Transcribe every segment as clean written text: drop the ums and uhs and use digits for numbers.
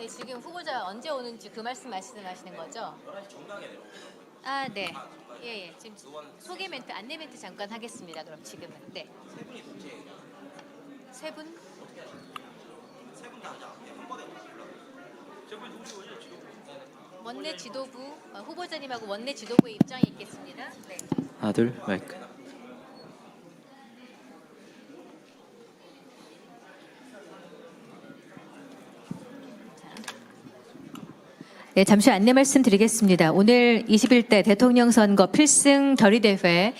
네, 지금 후보자 언제 오는지 그 말씀하시는 거죠? 11시 정당에 내려오더라고요. 아, 네. 예, 예. 지금 소개 멘트, 안내 멘트 잠깐 하겠습니다. 그럼 지금은. 네. 세 분이 동시에 얘기하는 세 분? 어떻게 하나요? 세분 다 한 번에 오시려고. 세 분이 동시에 오죠, 지금? 원내 지도부, 후보자님하고 원내 지도부의 입장이 있겠습니다. 네. 하나 둘 마이크. 네, 잠시 안내 말씀드리겠습니다. 오늘 21대 대통령 선거 필승 결의대회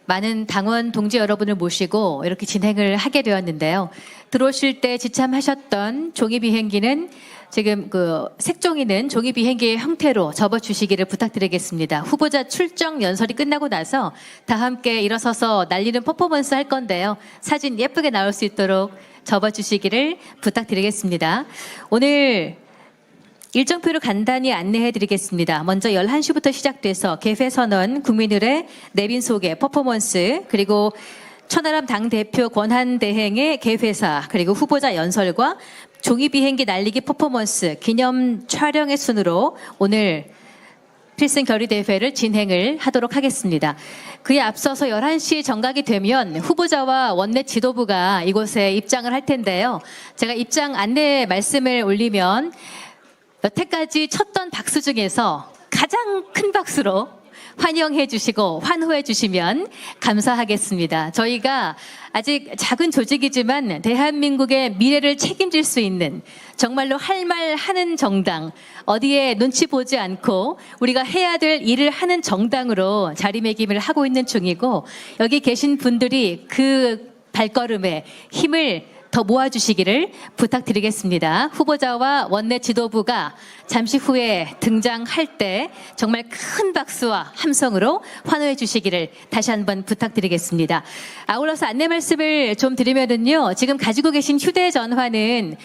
많은 당원 동지 여러분을 모시고 이렇게 진행을 하게 되었는데요. 들어오실 때 지참하셨던 종이 비행기는 지금 그 색종이는 종이 비행기의 형태로 접어주시기를 부탁드리겠습니다. 후보자 출정 연설이 끝나고 나서 다 함께 일어서서 날리는 퍼포먼스 할 건데요. 사진 예쁘게 나올 수 있도록 접어주시기를 부탁드리겠습니다. 오늘 일정표를 간단히 안내해 드리겠습니다. 먼저 11시부터 시작돼서 개회선언, 국민들의 내빈 소개, 퍼포먼스, 그리고 천하람 당대표 권한대행의 개회사, 그리고 후보자 연설과 종이 비행기 날리기 퍼포먼스, 기념 촬영의 순으로 오늘 필승 결의대회를 진행을 하도록 하겠습니다. 그에 앞서서 11시 정각이 되면 후보자와 원내 지도부가 이곳에 입장을 할 텐데요. 제가 입장 안내 말씀을 올리면 여태까지 쳤던 박수 중에서 가장 큰 박수로 환영해 주시고 환호해 주시면 감사하겠습니다. 저희가 아직 작은 조직이지만 대한민국의 미래를 책임질 수 있는 정말로 할 말 하는 정당, 어디에 눈치 보지 않고 우리가 해야 될 일을 하는 정당으로 자리매김을 하고 있는 중이고, 여기 계신 분들이 그 발걸음에 힘을 더 모아주시기를 부탁드리겠습니다. 후보자와 원내 지도부가 잠시 후에 등장할 때 정말 큰 박수와 함성으로 환호해 주시기를 다시 한번 부탁드리겠습니다. 아울러서 안내 말씀을 좀 드리면은요, 지금 가지고 계신 휴대전화는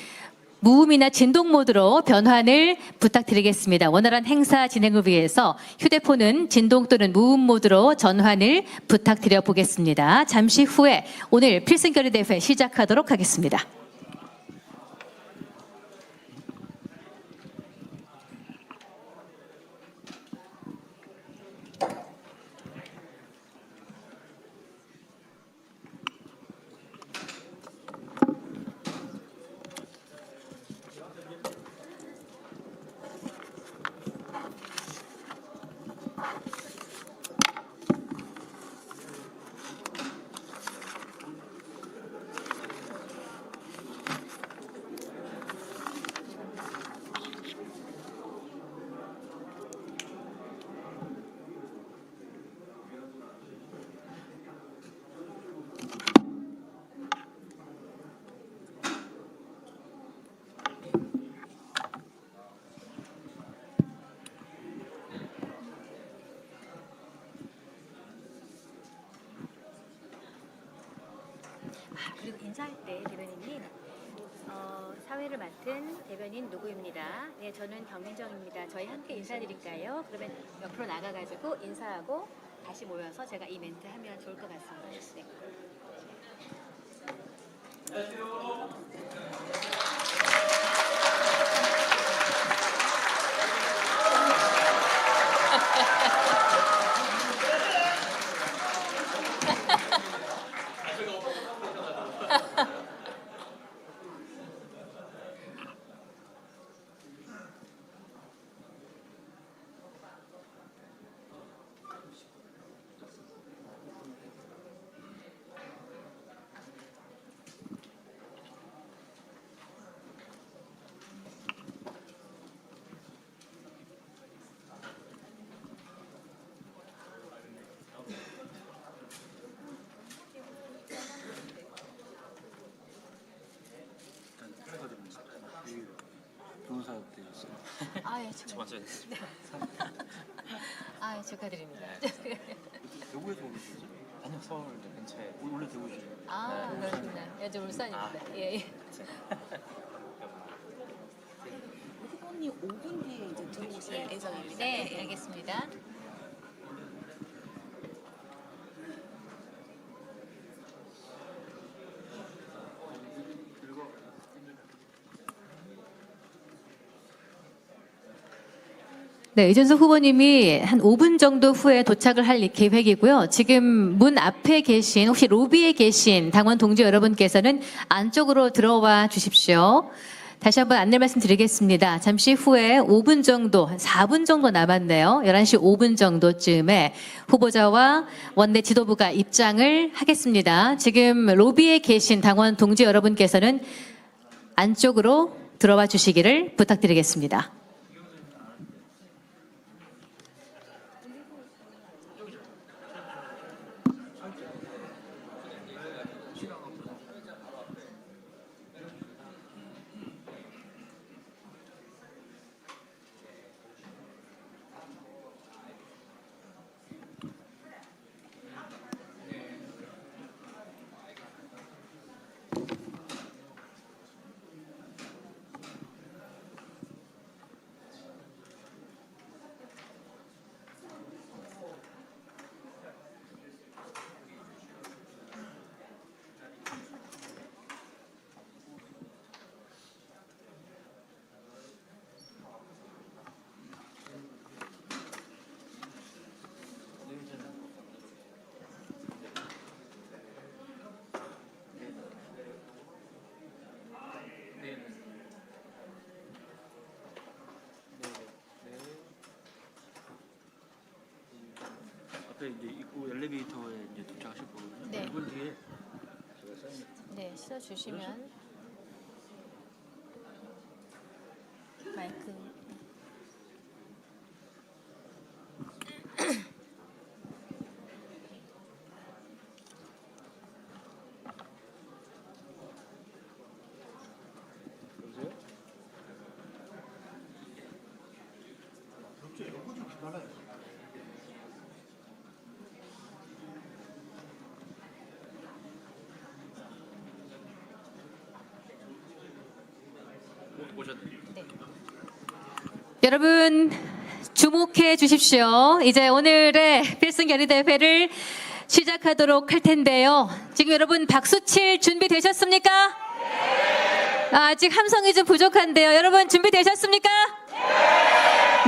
무음이나 진동 모드로 변환을 부탁드리겠습니다. 원활한 행사 진행을 위해서 휴대폰은 진동 또는 무음 모드로 전환을 부탁드려 보겠습니다. 잠시 후에 오늘 필승결의대회 시작하도록 하겠습니다. 그리고 인사할 때 대변인님, 사회를 맡은 대변인 누구입니다. 네, 저는 경민정입니다. 저희 함께 인사드릴까요? 그러면 옆으로 나가가지고 인사하고 다시 모여서 제가 이 멘트 하면 좋을 것 같습니다. 네. 아, 예, 축하드립니다. 아, 예, 축하드립니다. 대구에서 오셨죠? 아니요, 서울 근처에. 원래 대구시죠? 아, 그렇구나. 예, 저 울산입니다. 예, 예. 후보님 5분 뒤에 이제 들어오실 예정입니다. 네, 알겠습니다. 네, 이준석 후보님이 한 5분 정도 후에 도착을 할 계획이고요. 지금 문 앞에 계신, 혹시 로비에 계신 당원 동지 여러분께서는 안쪽으로 들어와 주십시오. 다시 한번 안내 말씀드리겠습니다. 잠시 후에 5분 정도, 한 4분 정도 남았네요. 11시 5분 정도쯤에 후보자와 원내 지도부가 입장을 하겠습니다. 지금 로비에 계신 당원 동지 여러분께서는 안쪽으로 들어와 주시기를 부탁드리겠습니다. 앞에 이제 입구 엘리베이터에 이제 도착하실 거거든요. 네. 이분 뒤에 네, 씻어주시면 마이크. 여러분 주목해 주십시오. 이제 오늘의 필승 결의대회를 시작하도록 할 텐데요. 지금 여러분 박수 칠 준비 되셨습니까? 아직 함성이 좀 부족한데요. 여러분 준비되셨습니까?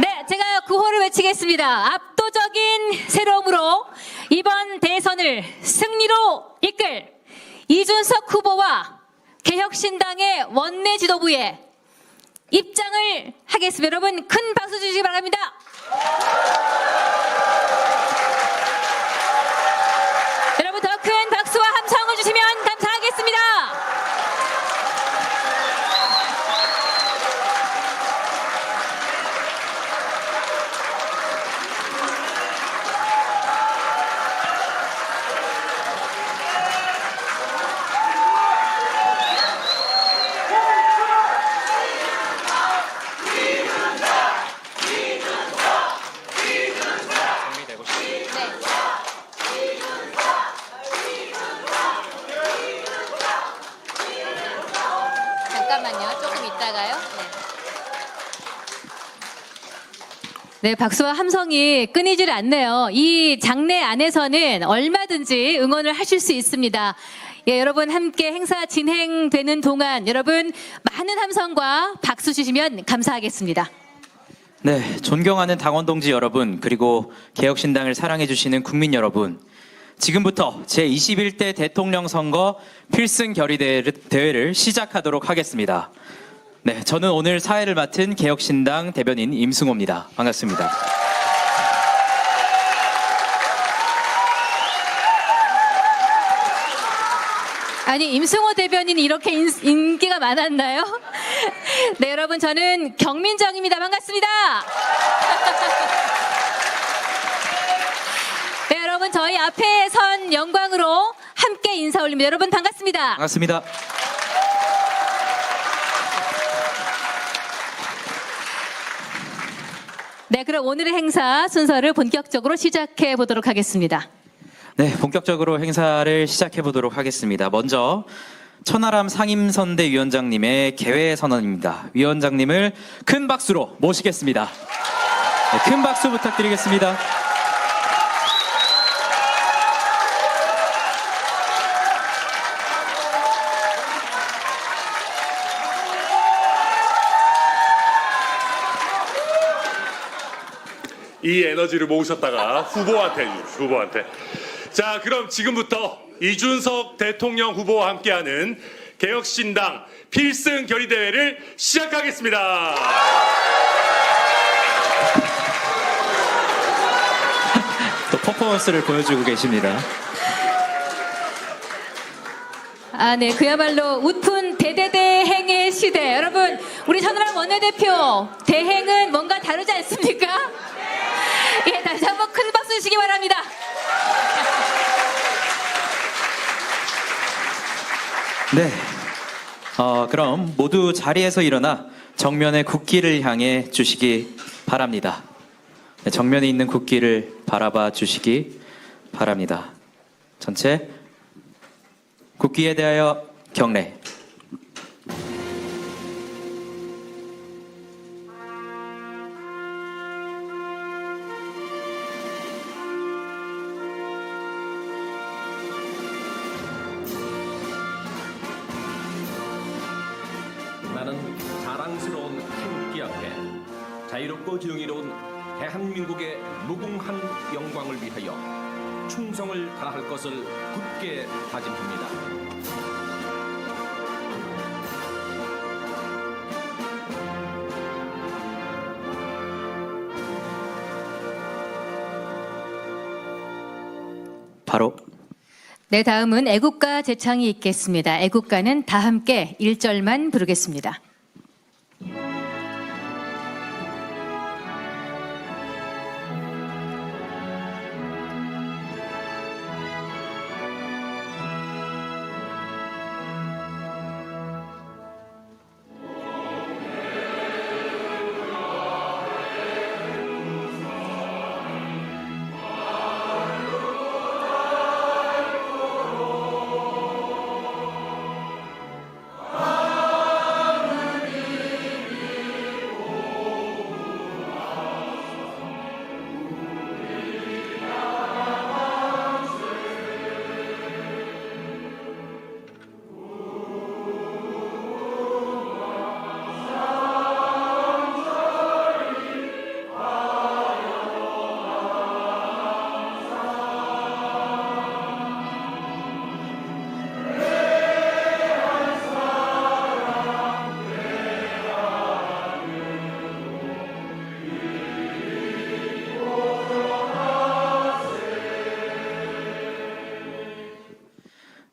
네, 제가 구호를 외치겠습니다. 압도적인 새로움으로 이번 대선을 승리로 이끌 이준석 후보와 개혁신당의 원내 지도부에 입장을 하겠습니다. 여러분 큰 박수 주시기 바랍니다. 여러분 더 큰 박수와 함성을 주시면 감사하겠습니다. 잠깐만요. 조금 있다가요. 네, 박수와 함성이 끊이질 않네요. 이 장내 안에서는 얼마든지 응원을 하실 수 있습니다. 예, 여러분 함께 행사 진행되는 동안 여러분 많은 함성과 박수 주시면 감사하겠습니다. 네, 존경하는 당원 동지 여러분, 그리고 개혁신당을 사랑해주시는 국민 여러분, 지금부터 제21대 대통령 선거 필승 결의대회를 시작하도록 하겠습니다. 네, 저는 오늘 사회를 맡은 개혁신당 대변인 임승호입니다. 반갑습니다. 아니, 임승호 대변인이 이렇게 인기가 많았나요? 네, 여러분 저는 경민정입니다. 반갑습니다. 네, 여러분 저희 앞에 선 영광으로 함께 인사 올립니다. 여러분 반갑습니다. 반갑습니다. 네, 그럼 오늘의 행사 순서를 본격적으로 시작해 보도록 하겠습니다. 네, 본격적으로 행사를 시작해 보도록 하겠습니다. 먼저 천하람 상임선대위원장님의 개회 선언입니다. 위원장님을 큰 박수로 모시겠습니다. 네, 큰 박수 부탁드리겠습니다. 이 에너지를 모으셨다가 후보한테 주십시오. 후보한테. 자, 그럼 지금부터 이준석 대통령 후보와 함께하는 개혁신당 필승 결의대회를 시작하겠습니다. 또 퍼포먼스를 보여주고 계십니다. 아, 네. 그야말로 웃픈 대대대행의 시대. 여러분, 우리 천하람 원내대표 대행은 뭔가 다르지 않습니까? 예, 다시 한번 큰 박수 주시기 바랍니다. 네. 그럼 모두 자리에서 일어나 정면의 국기를 향해 주시기 바랍니다. 네, 정면에 있는 국기를 바라봐 주시기 바랍니다. 전체 국기에 대하여 경례. 나는 자랑스러운 태극기 앞에 자유롭고 정의로운 대한민국의 무궁한 영광을 위하여 충성을 다할 것을 굳게 다짐합니다. 바로 네, 다음은 애국가 제창이 있겠습니다. 애국가는 다 함께 1절만 부르겠습니다.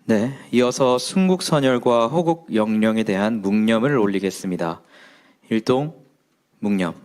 네, 이어서 순국선열과 호국영령에 대한 묵념을 올리겠습니다. 일동 묵념.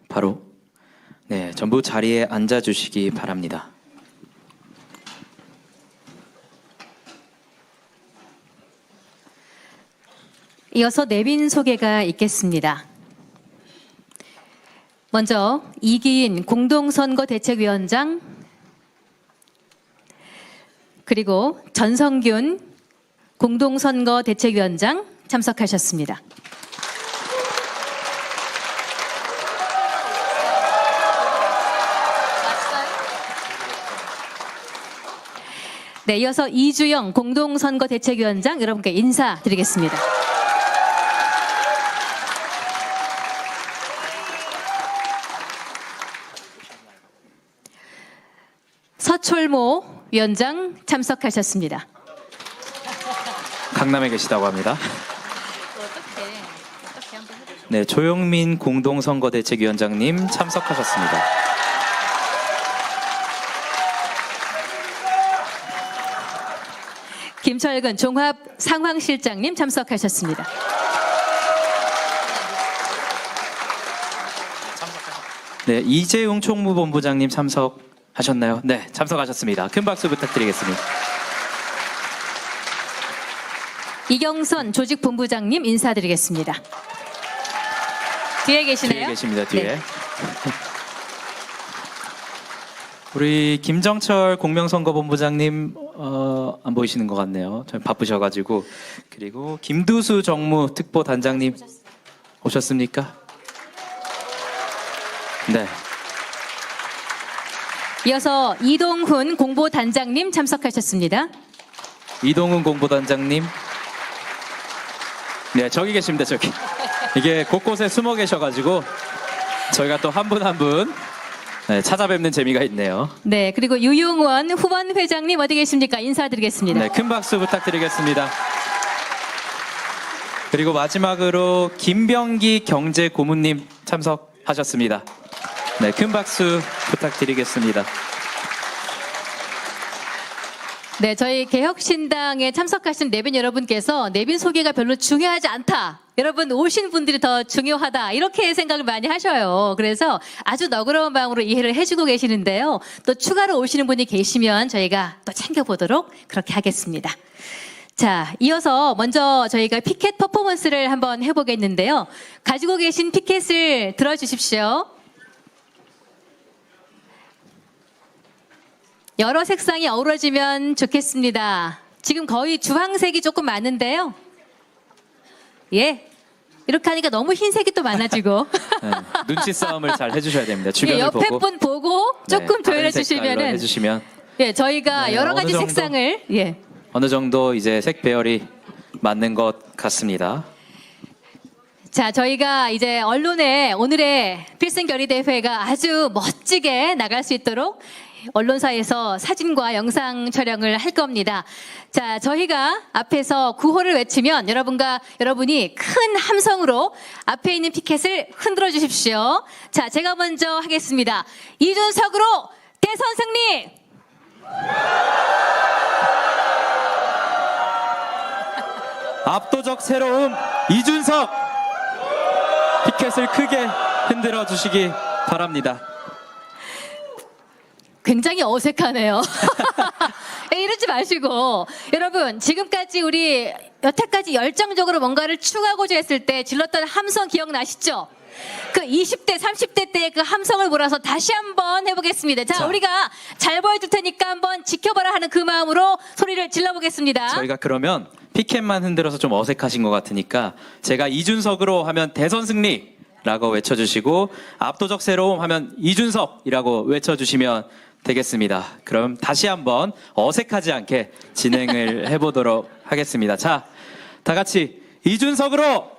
바로 네, 전부 자리에 앉아 주시기 바랍니다. 이어서 내빈 소개가 있겠습니다. 먼저 이기인 공동선거대책위원장, 그리고 전성균 공동선거대책위원장 참석하셨습니다. 네, 이어서 이주영 공동선거대책위원장 여러분께 인사드리겠습니다. 서철모 위원장 참석하셨습니다. 강남에 계시다고 합니다. 어떻게 한번 해보죠. 네, 조영민 공동선거대책위원장님 참석하셨습니다. 김철근 종합 상황실장님 참석하셨습니다. 네, 이재용 총무본부장님 참석하셨나요? 네, 참석하셨습니다. 큰 박수 부탁드리겠습니다. 이경선 조직본부장님 인사드리겠습니다. 뒤에 계시네요. 뒤에 계십니다. 뒤에. 네. 우리 김정철 공명선거본부장님 안 보이시는 것 같네요. 좀 바쁘셔가지고. 그리고 김두수 정무특보단장님 오셨습니까? 네. 이어서 이동훈 공보단장님 참석하셨습니다. 이동훈 공보단장님. 네, 저기 계십니다. 저기. 이게 곳곳에 숨어 계셔가지고 저희가 또 한 분 한 분 찾아뵙는 재미가 있네요. 네, 그리고 유용원 후원 회장님 어디 계십니까? 인사드리겠습니다. 네, 큰 박수 부탁드리겠습니다. 그리고 마지막으로 김병기 경제고문님 참석하셨습니다. 네, 큰 박수 부탁드리겠습니다. 네, 저희 개혁신당에 참석하신 내빈 여러분께서 내빈 소개가 별로 중요하지 않다. 여러분 오신 분들이 더 중요하다. 이렇게 생각을 많이 하셔요. 그래서 아주 너그러운 마음으로 이해를 해주고 계시는데요. 또 추가로 오시는 분이 계시면 저희가 또 챙겨보도록 그렇게 하겠습니다. 자, 이어서 먼저 저희가 피켓 퍼포먼스를 한번 해보겠는데요. 가지고 계신 피켓을 들어주십시오. 여러 색상이 어우러지면 좋겠습니다. 지금 거의 주황색이 조금 많은데요. 예. 이렇게 하니까 너무 흰색이 또 많아지고. 네, 눈치 싸움을 잘 해주셔야 됩니다. 예, 주변을 옆에 보고 분 보고 조금 네, 조율해 다른 색깔로 주시면은 해주시면 예, 저희가 네, 여러 어느 가지 정도? 색상을 예. 어느 정도 이제 색 배열이 맞는 것 같습니다. 자, 저희가 이제 언론에 오늘의 필승 결의 대회가 아주 멋지게 나갈 수 있도록 언론사에서 사진과 영상 촬영을 할 겁니다. 자, 저희가 앞에서 구호를 외치면 여러분이 큰 함성으로 앞에 있는 피켓을 흔들어 주십시오. 자, 제가 먼저 하겠습니다. 이준석으로 대선 승리! 압도적 새로움 이준석! 피켓을 크게 흔들어 주시기 바랍니다. 굉장히 어색하네요. 이러지 마시고 여러분 지금까지 우리 여태까지 열정적으로 뭔가를 추구하고자 했을 때 질렀던 함성 기억나시죠? 그 20대 30대 때의 그 함성을 몰아서 다시 한번 해보겠습니다. 자, 우리가 잘 보여줄 테니까 한번 지켜봐라 하는 그 마음으로 소리를 질러보겠습니다. 저희가 그러면 피켓만 흔들어서 좀 어색하신 것 같으니까 제가 이준석으로 하면 대선 승리라고 외쳐주시고 압도적 새로움 하면 이준석이라고 외쳐주시면 되겠습니다. 그럼 다시 한번 어색하지 않게 진행을 해보도록 하겠습니다. 자, 다 같이 이준석으로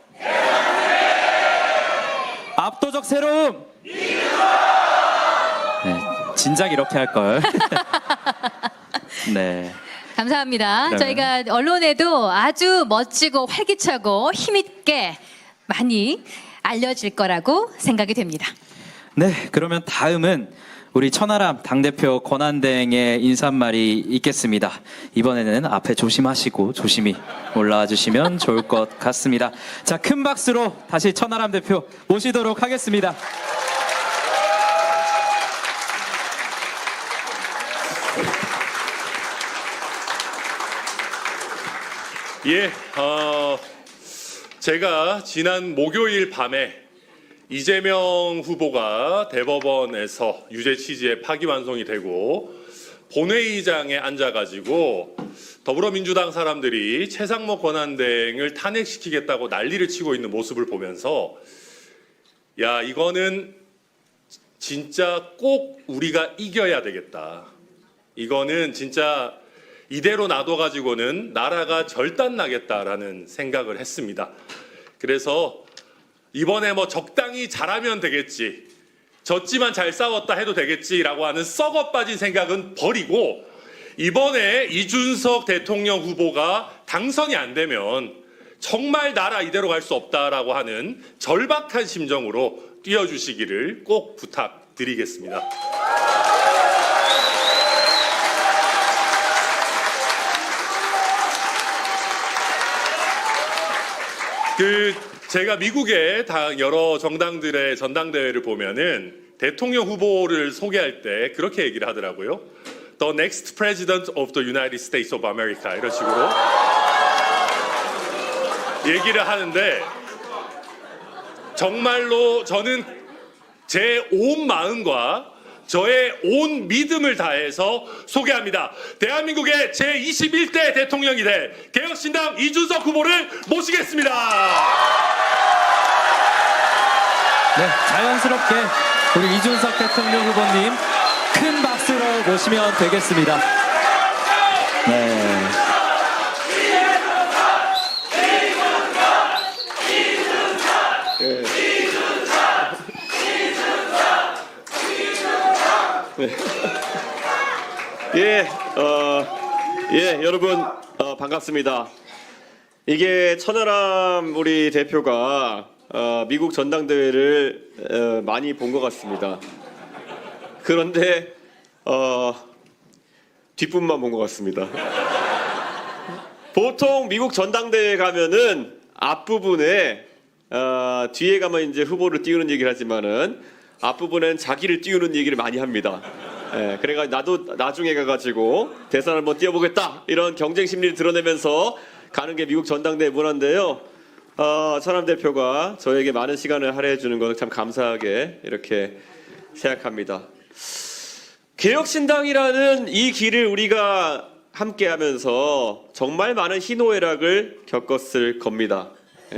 압도적 새로움. 네, 진작 이렇게 할 걸. 네. 감사합니다. 그러면- 저희가 언론에도 아주 멋지고 활기차고 힘있게 많이 알려질 거라고 생각이 됩니다. 네, 그러면 다음은 우리 천하람 당대표 권한대행의 인사말이 있겠습니다. 이번에는 앞에 조심하시고 조심히 올라와 주시면 좋을 것 같습니다. 자, 큰 박수로 다시 천하람 대표 모시도록 하겠습니다. 예, 제가 지난 목요일 밤에 이재명 후보가 대법원에서 유죄 취지에 파기환송이 되고 본회의장에 앉아가지고 더불어민주당 사람들이 최상목 권한대행을 탄핵시키겠다고 난리를 치고 있는 모습을 보면서 야, 이거는 진짜 꼭 우리가 이겨야 되겠다. 이거는 진짜 이대로 놔둬가지고는 나라가 절단나겠다라는 생각을 했습니다. 그래서 이번에 뭐 적당히 잘하면 되겠지, 졌지만 잘 싸웠다 해도 되겠지라고 하는 썩어 빠진 생각은 버리고 이번에 이준석 대통령 후보가 당선이 안 되면 정말 나라 이대로 갈 수 없다라고 하는 절박한 심정으로 뛰어주시기를 꼭 부탁드리겠습니다. 제가 미국의 여러 정당들의 전당대회를 보면은 대통령 후보를 소개할 때 그렇게 얘기를 하더라고요. The next president of the United States of America 이런 식으로 얘기를 하는데 정말로 저는 제 온 마음과 저의 온 믿음을 다해서 소개합니다. 대한민국의 제21대 대통령이 될 개혁신당 이준석 후보를 모시겠습니다. 네, 자연스럽게 우리 이준석 대통령 후보님 큰 박수로 모시면 되겠습니다. 네. 여러분 반갑습니다. 이게 천하람 우리 대표가 미국 전당대회를 많이 본 것 같습니다. 그런데 뒷부분만 본 것 같습니다. 보통 미국 전당대회 가면은 앞부분에 뒤에 가면 이제 후보를 띄우는 얘기를 하지만은 앞부분엔 자기를 띄우는 얘기를 많이 합니다. 그래가 나도 나중에 가가지고 대선 한번 띄워보겠다 이런 경쟁 심리를 드러내면서 가는 게 미국 전당대회 문화인데요. 천하람 대표가 저에게 많은 시간을 할애해 주는 것을 참 감사하게 이렇게 생각합니다. 개혁신당이라는 이 길을 우리가 함께하면서 정말 많은 희노애락을 겪었을 겁니다.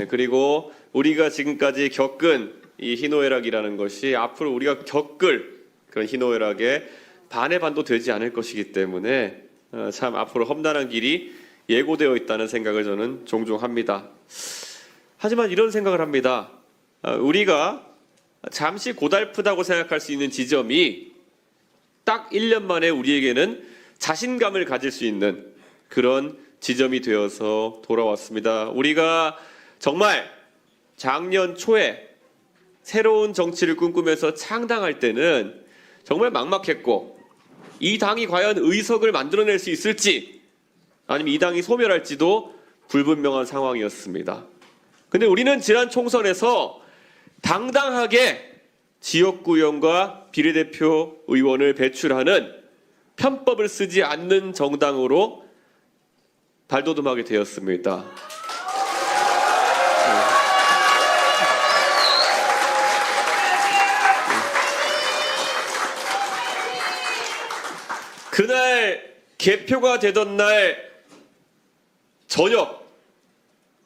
그리고 우리가 지금까지 겪은 이 희노애락이라는 것이 앞으로 우리가 겪을 그런 희노애락의 반의 반도 되지 않을 것이기 때문에 참 앞으로 험난한 길이 예고되어 있다는 생각을 저는 종종 합니다. 하지만 이런 생각을 합니다. 우리가 잠시 고달프다고 생각할 수 있는 지점이 딱 1년 만에 우리에게는 자신감을 가질 수 있는 그런 지점이 되어서 돌아왔습니다. 우리가 정말 작년 초에 새로운 정치를 꿈꾸면서 창당할 때는 정말 막막했고 이 당이 과연 의석을 만들어낼 수 있을지 아니면 이 당이 소멸할지도 불분명한 상황이었습니다. 근데 우리는 지난 총선에서 당당하게 지역구의원과 비례대표 의원을 배출하는 편법을 쓰지 않는 정당으로 발돋움하게 되었습니다. 그날 개표가 되던 날 저녁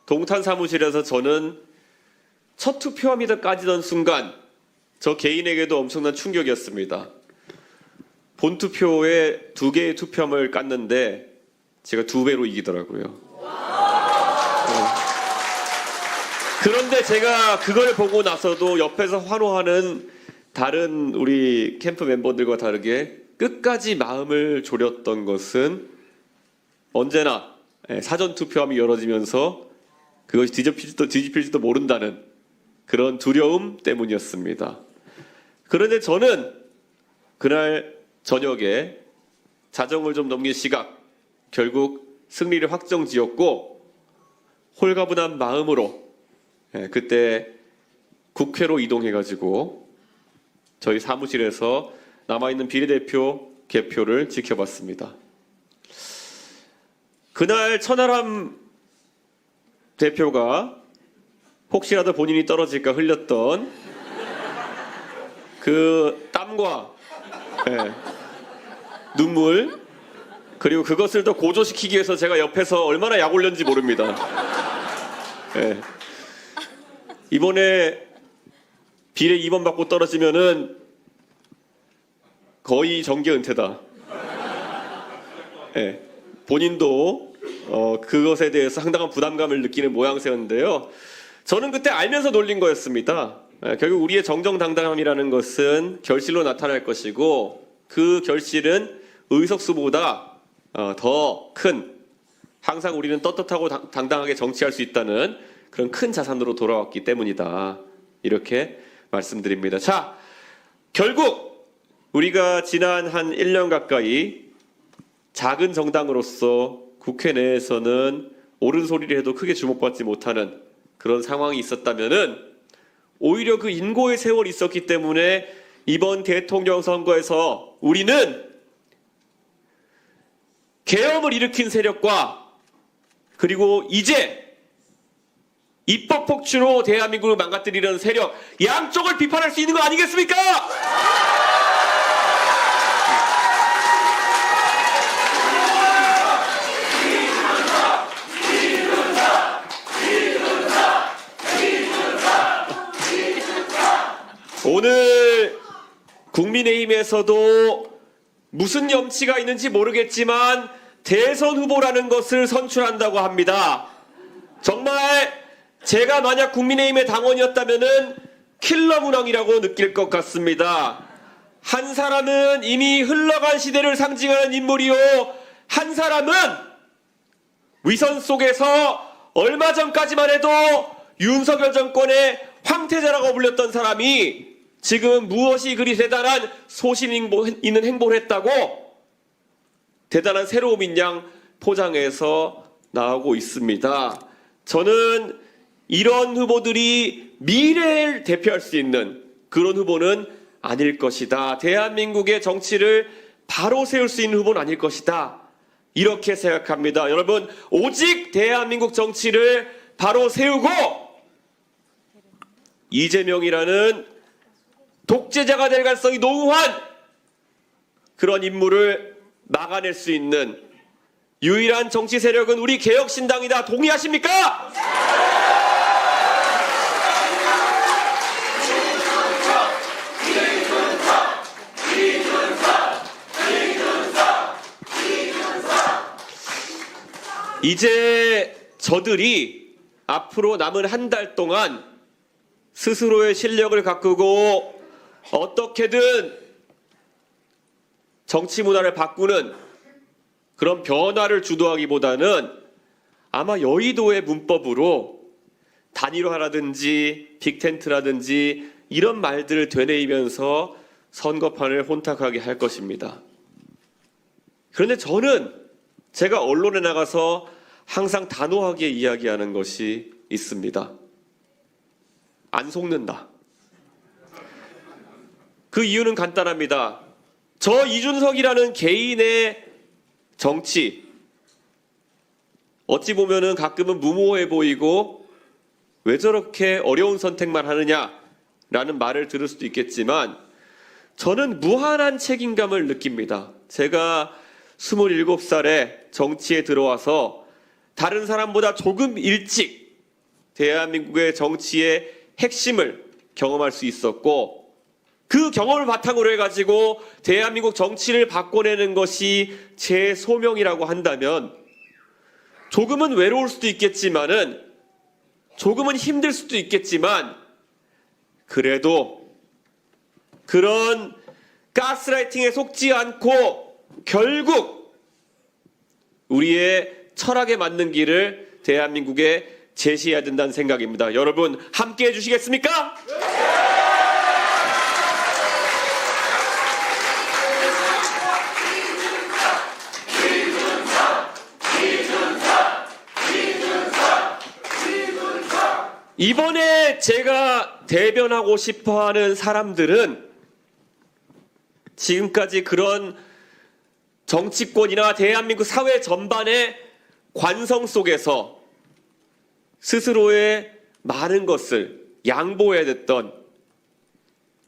동탄 사무실에서 저는 첫 투표합니다 까지던 순간 저 개인에게도 엄청난 충격이었습니다. 본투표에 2개의 투표함을 깠는데 제가 2배로 이기더라고요. 그런데 제가 그걸 보고 나서도 옆에서 환호하는 다른 우리 캠프 멤버들과 다르게 끝까지 마음을 졸였던 것은 언제나 사전투표함이 열어지면서 그것이 뒤집힐지도 모른다는 그런 두려움 때문이었습니다. 그런데 저는 그날 저녁에 자정을 좀 넘긴 시각 결국 승리를 확정지었고 홀가분한 마음으로 그때 국회로 이동해가지고 저희 사무실에서 남아있는 비례대표 개표를 지켜봤습니다. 그날 천하람 대표가 혹시라도 본인이 떨어질까 흘렸던 그 땀과 눈물 그리고 그것을 더 고조시키기 위해서 제가 옆에서 얼마나 약 올렸는지 모릅니다. 이번에 비례 2번 받고 떨어지면은 거의 정계 은퇴다. 본인도 그것에 대해서 상당한 부담감을 느끼는 모양새였는데요. 저는 그때 알면서 놀린 거였습니다. 결국 우리의 정정당당함이라는 것은 결실로 나타날 것이고 그 결실은 의석수보다 더 큰 항상 우리는 떳떳하고 당당하게 정치할 수 있다는 그런 큰 자산으로 돌아왔기 때문이다. 이렇게 말씀드립니다. 자, 결국 우리가 지난 한 1년 가까이 작은 정당으로서 국회 내에서는 옳은 소리를 해도 크게 주목받지 못하는 그런 상황이 있었다면은 오히려 그 인고의 세월이 있었기 때문에 이번 대통령 선거에서 우리는 계엄을 일으킨 세력과 그리고 이제 입법 폭주로 대한민국을 망가뜨리려는 세력 양쪽을 비판할 수 있는 거 아니겠습니까? 오늘 국민의힘에서도 무슨 염치가 있는지 모르겠지만 대선 후보라는 것을 선출한다고 합니다. 정말 제가 만약 국민의힘의 당원이었다면은 킬러 문항이라고 느낄 것 같습니다. 한 사람은 이미 흘러간 시대를 상징하는 인물이요. 한 사람은 위선 속에서 얼마 전까지만 해도 윤석열 정권의 황태자라고 불렸던 사람이 지금 무엇이 그리 대단한 소신 있는 행보를 했다고 대단한 새로움인 양 포장해서 나오고 있습니다. 저는 이런 후보들이 미래를 대표할 수 있는 그런 후보는 아닐 것이다. 대한민국의 정치를 바로 세울 수 있는 후보는 아닐 것이다. 이렇게 생각합니다. 여러분, 오직 대한민국 정치를 바로 세우고 이재명이라는 독재자가 될 가능성이 농후한 그런 인물을 막아낼 수 있는 유일한 정치 세력은 우리 개혁신당이다. 동의하십니까? 이제 저들이 앞으로 남은 한 달 동안 스스로의 실력을 가꾸고 어떻게든 정치 문화를 바꾸는 그런 변화를 주도하기보다는 아마 여의도의 문법으로 단일화라든지 빅텐트라든지 이런 말들을 되뇌이면서 선거판을 혼탁하게 할 것입니다. 그런데 저는 제가 언론에 나가서 항상 단호하게 이야기하는 것이 있습니다. 안 속는다. 그 이유는 간단합니다. 저 이준석이라는 개인의 정치, 어찌 보면은 가끔은 무모해 보이고 왜 저렇게 어려운 선택만 하느냐라는 말을 들을 수도 있겠지만 저는 무한한 책임감을 느낍니다. 제가 27살에 정치에 들어와서 다른 사람보다 조금 일찍 대한민국의 정치의 핵심을 경험할 수 있었고 그 경험을 바탕으로 해가지고 대한민국 정치를 바꿔내는 것이 제 소명이라고 한다면 조금은 외로울 수도 있겠지만은 조금은 힘들 수도 있겠지만 그래도 그런 가스라이팅에 속지 않고 결국 우리의 철학에 맞는 길을 대한민국에 제시해야 된다는 생각입니다. 여러분 함께 해주시겠습니까? 이번에 제가 대변하고 싶어하는 사람들은 지금까지 그런 정치권이나 대한민국 사회 전반의 관성 속에서 스스로의 많은 것을 양보해야 됐던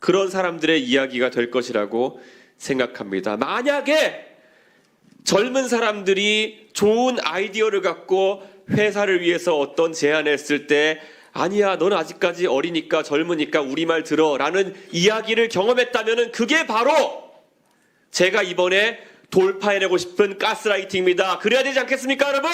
그런 사람들의 이야기가 될 것이라고 생각합니다. 만약에 젊은 사람들이 좋은 아이디어를 갖고 회사를 위해서 어떤 제안을 했을 때 아니야, 넌 아직까지 어리니까 젊으니까 우리 말 들어 라는 이야기를 경험했다면 그게 바로 제가 이번에 돌파해내고 싶은 가스라이팅입니다. 그래야 되지 않겠습니까, 여러분?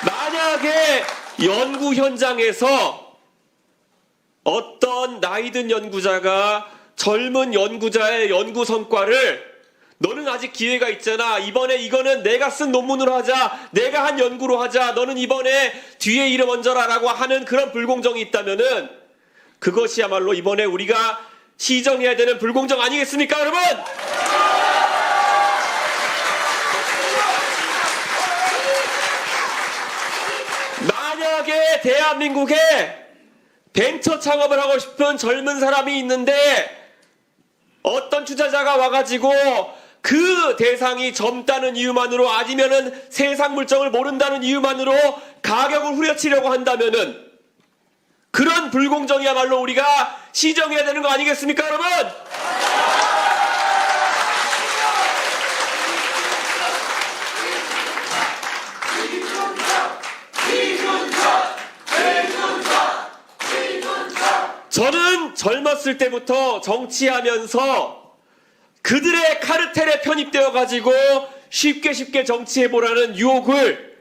만약에 연구 현장에서 어떤 나이든 연구자가 젊은 연구자의 연구 성과를 너는 아직 기회가 있잖아. 이번에 이거는 내가 쓴 논문으로 하자. 내가 한 연구로 하자. 너는 이번에 뒤에 이름 얹어라라고 하는 그런 불공정이 있다면은 그것이야말로 이번에 우리가 시정해야 되는 불공정 아니겠습니까, 여러분? 만약에 대한민국에 벤처 창업을 하고 싶은 젊은 사람이 있는데 어떤 투자자가 와가지고 그 대상이 젊다는 이유만으로 아니면은 세상 물정을 모른다는 이유만으로 가격을 후려치려고 한다면은 그런 불공정이야말로 우리가 시정해야 되는 거 아니겠습니까, 여러분? 저는 젊었을 때부터 정치하면서 그들의 카르텔에 편입되어 가지고 쉽게 정치해보라는 유혹을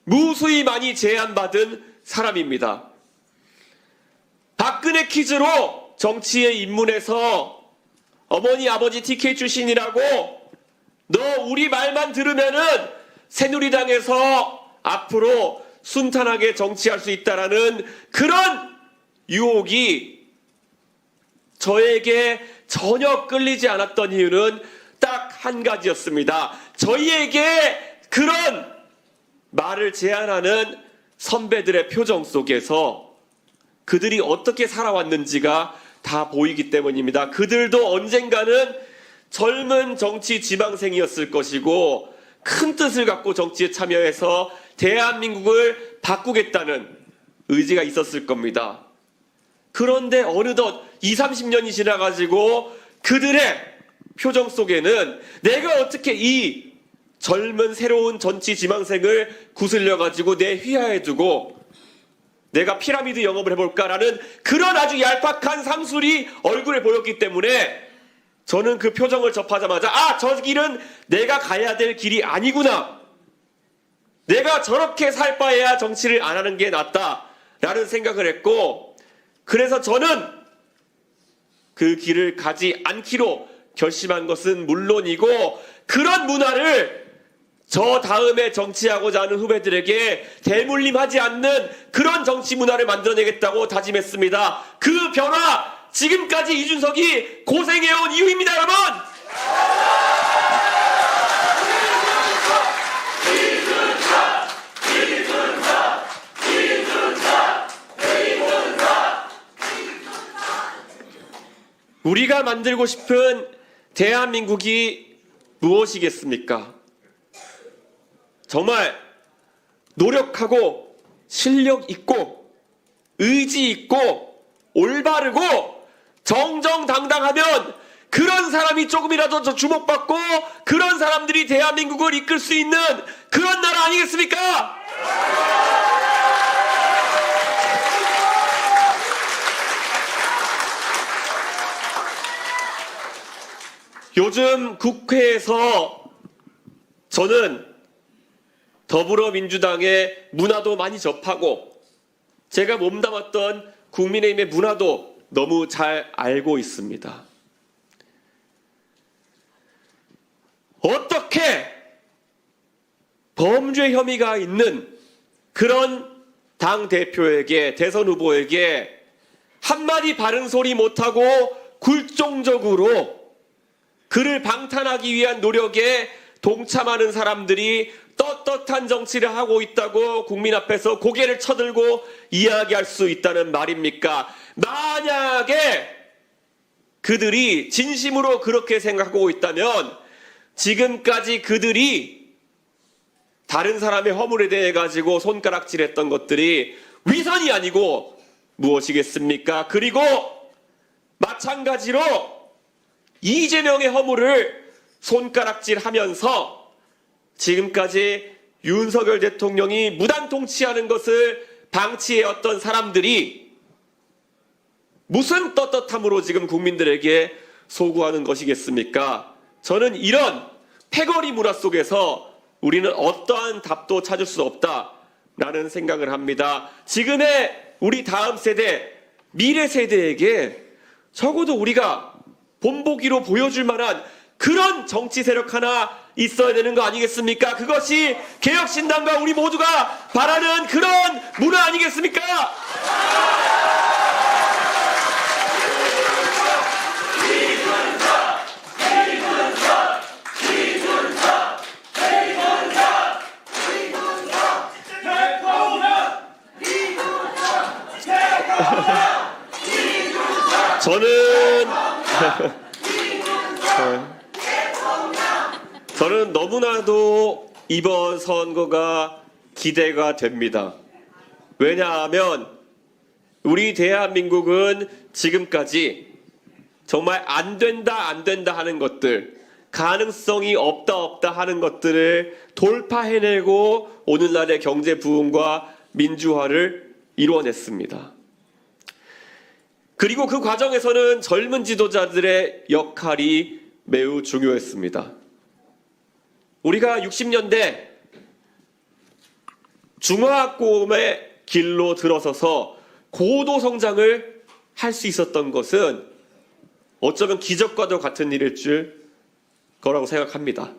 무수히 많이 제안받은 사람입니다. 박근혜 퀴즈로 정치에 입문해서 어머니 아버지 TK 출신이라고 너 우리 말만 들으면은 새누리당에서 앞으로 순탄하게 정치할 수 있다라는 그런 유혹이 저에게 전혀 끌리지 않았던 이유는 딱 한 가지였습니다. 저희에게 그런 말을 제안하는 선배들의 표정 속에서 그들이 어떻게 살아왔는지가 다 보이기 때문입니다. 그들도 언젠가는 젊은 정치 지망생이었을 것이고 큰 뜻을 갖고 정치에 참여해서 대한민국을 바꾸겠다는 의지가 있었을 겁니다. 그런데 어느덧 20, 30년이 지나가지고 그들의 표정 속에는 내가 어떻게 이 젊은 새로운 정치 지망생을 구슬려가지고 내 휘하에 두고 내가 피라미드 영업을 해볼까라는 그런 아주 얄팍한 상술이 얼굴에 보였기 때문에 저는 그 표정을 접하자마자 저 길은 내가 가야 될 길이 아니구나. 내가 저렇게 살 바에야 정치를 안 하는 게 낫다라는 생각을 했고 그래서 저는 그 길을 가지 않기로 결심한 것은 물론이고 그런 문화를 저 다음에 정치하고자 하는 후배들에게 대물림하지 않는 그런 정치 문화를 만들어내겠다고 다짐했습니다. 그 변화 지금까지 이준석이 고생해온 이유입니다, 여러분. 우리가 만들고 싶은 대한민국이 무엇이겠습니까? 정말 노력하고 실력 있고 의지 있고 올바르고 정정당당하면 그런 사람이 조금이라도 더 주목받고 그런 사람들이 대한민국을 이끌 수 있는 그런 나라 아니겠습니까? 요즘 국회에서 저는 더불어민주당의 문화도 많이 접하고 제가 몸담았던 국민의힘의 문화도 너무 잘 알고 있습니다. 어떻게 범죄 혐의가 있는 그런 당대표에게 대선 후보에게 한마디 바른 소리 못하고 굴종적으로 그를 방탄하기 위한 노력에 동참하는 사람들이 떳떳한 정치를 하고 있다고 국민 앞에서 고개를 쳐들고 이야기할 수 있다는 말입니까? 만약에 그들이 진심으로 그렇게 생각하고 있다면 지금까지 그들이 다른 사람의 허물에 대해 가지고 손가락질했던 것들이 위선이 아니고 무엇이겠습니까? 그리고 마찬가지로 이재명의 허물을 손가락질하면서 지금까지 윤석열 대통령이 무단 통치하는 것을 방치해왔던 사람들이 무슨 떳떳함으로 지금 국민들에게 소구하는 것이겠습니까? 저는 이런 패거리 문화 속에서 우리는 어떠한 답도 찾을 수 없다라는 생각을 합니다. 지금의 우리 다음 세대, 미래 세대에게 적어도 우리가 본보기로 보여줄 만한 그런 정치 세력 하나 있어야 되는 거 아니겠습니까? 그것이 개혁신당과 우리 모두가 바라는 그런 문화 아니겠습니까? 저는 너무나도 이번 선거가 기대가 됩니다. 왜냐하면 우리 대한민국은 지금까지 정말 안 된다 하는 것들, 가능성이 없다 하는 것들을 돌파해내고 오늘날의 경제 부흥과 민주화를 이루어냈습니다. 그리고 그 과정에서는 젊은 지도자들의 역할이 매우 중요했습니다. 우리가 60년대 중화공의 길로 들어서서 고도 성장을 할 수 있었던 것은 어쩌면 기적과도 같은 일일 거라고 생각합니다.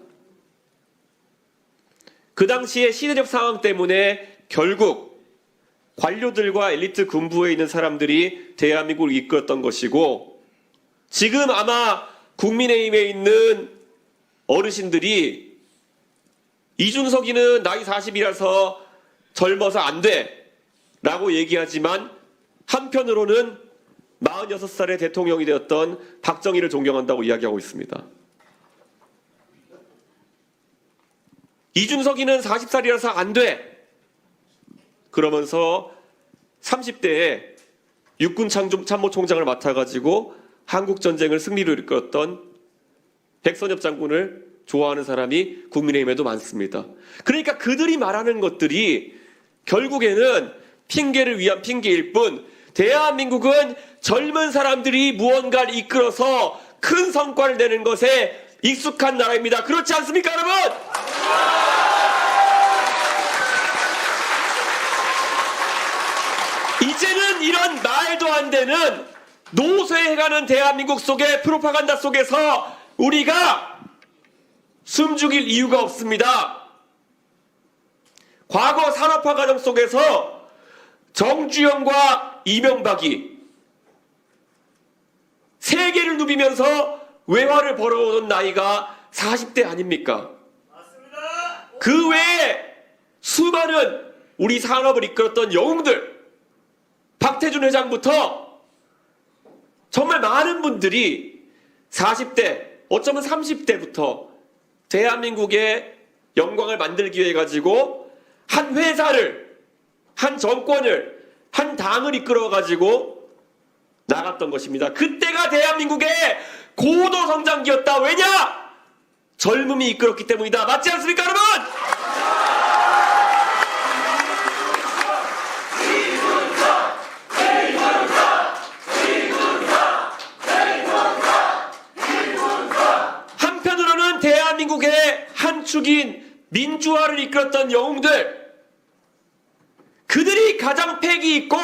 그 당시의 시대적 상황 때문에 결국 관료들과 엘리트 군부에 있는 사람들이 대한민국을 이끌었던 것이고, 지금 아마 국민의힘에 있는 어르신들이 이준석이는 나이 40이라서 젊어서 안 돼 라고 얘기하지만 한편으로는 46살의 대통령이 되었던 박정희를 존경한다고 이야기하고 있습니다. 이준석이는 40살이라서 안 돼 그러면서 30대에 육군 참모총장을 맡아가지고 한국전쟁을 승리로 이끌었던 백선엽 장군을 좋아하는 사람이 국민의힘에도 많습니다. 그러니까 그들이 말하는 것들이 결국에는 핑계를 위한 핑계일 뿐, 대한민국은 젊은 사람들이 무언가를 이끌어서 큰 성과를 내는 것에 익숙한 나라입니다. 그렇지 않습니까, 여러분? 이제는 이런 말도 안 되는 노쇠해가는 대한민국 속의 프로파간다 속에서 우리가 숨죽일 이유가 없습니다. 과거 산업화 과정 속에서 정주영과 이명박이 세계를 누비면서 외화를 벌어오는 나이가 40대 아닙니까? 맞습니다. 그 외에 수많은 우리 산업을 이끌었던 영웅들, 박태준 회장부터 정말 많은 분들이 40대, 어쩌면 30대부터 대한민국의 영광을 만들기 위해 가지고 한 회사를, 한 정권을, 한 당을 이끌어 가지고 나갔던 것입니다. 그때가 대한민국의 고도 성장기였다. 왜냐? 젊음이 이끌었기 때문이다. 맞지 않습니까, 여러분? 한편으로는 대한민국의 한 축인 민주화를 이끌었던 영웅들, 그들이 가장 패기 있고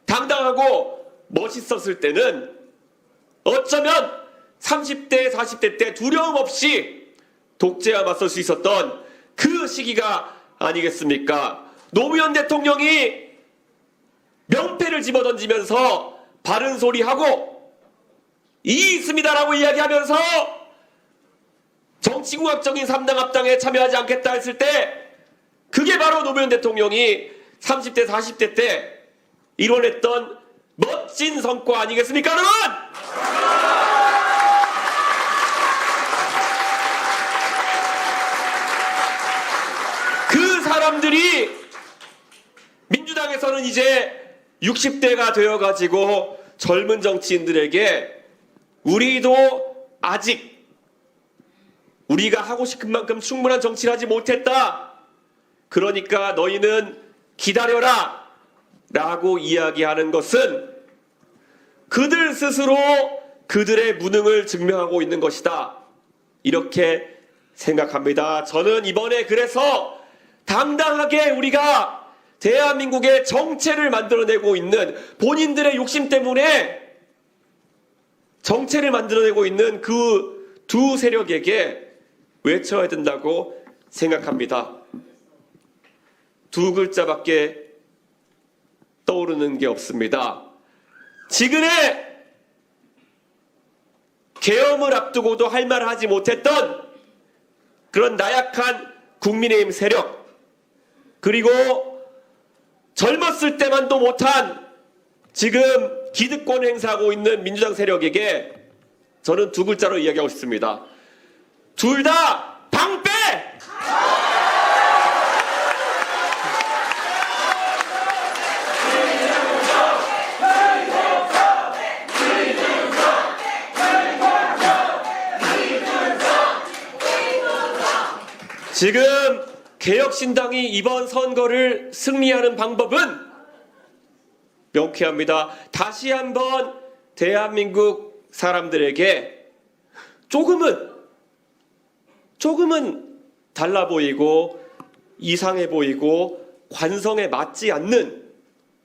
당당하고 멋있었을 때는 어쩌면 30대, 40대 때 두려움 없이 독재와 맞설 수 있었던 그 시기가 아니겠습니까? 노무현 대통령이 명패를 집어던지면서 바른 소리 하고 이의 있습니다라고 이야기하면서 정치공학적인 3당 합당에 참여하지 않겠다 했을 때, 그게 바로 노무현 대통령이 30대, 40대 때 이뤄냈던 멋진 성과 아니겠습니까, 여러분? 그 사람들이 민주당에서는 이제 60대가 되어가지고 젊은 정치인들에게 우리도 아직 우리가 하고 싶은 만큼 충분한 정치를 하지 못했다. 그러니까 너희는 기다려라 라고 이야기하는 것은 그들 스스로 그들의 무능을 증명하고 있는 것이다. 이렇게 생각합니다. 저는 이번에 그래서 당당하게 우리가 대한민국의 정체를 만들어내고 있는 본인들의 욕심 때문에 정체를 만들어내고 있는 그 두 세력에게 외쳐야 된다고 생각합니다. 두 글자밖에 떠오르는 게 없습니다. 지금의 계엄을 앞두고도 할 말을 하지 못했던 그런 나약한 국민의힘 세력, 그리고 젊었을 때만도 못한 지금 기득권 행사하고 있는 민주당 세력에게 저는 두 글자로 이야기하고 싶습니다. 둘 다 방패! 지금 개혁신당이 이번 선거를 승리하는 방법은 명쾌합니다. 다시 한번 대한민국 사람들에게 조금은 달라 보이고 이상해 보이고 관성에 맞지 않는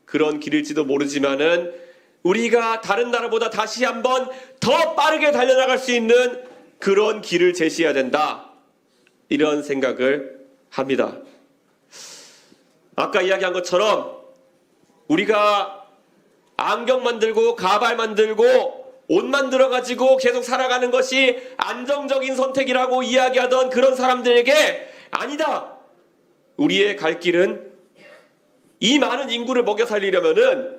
그런 길일지도 모르지만은 우리가 다른 나라보다 다시 한번 더 빠르게 달려나갈 수 있는 그런 길을 제시해야 된다. 이런 생각을 합니다. 아까 이야기한 것처럼 우리가 안경 만들고 가발 만들고 옷 만들어가지고 계속 살아가는 것이 안정적인 선택이라고 이야기하던 그런 사람들에게 아니다. 우리의 갈 길은 이 많은 인구를 먹여 살리려면은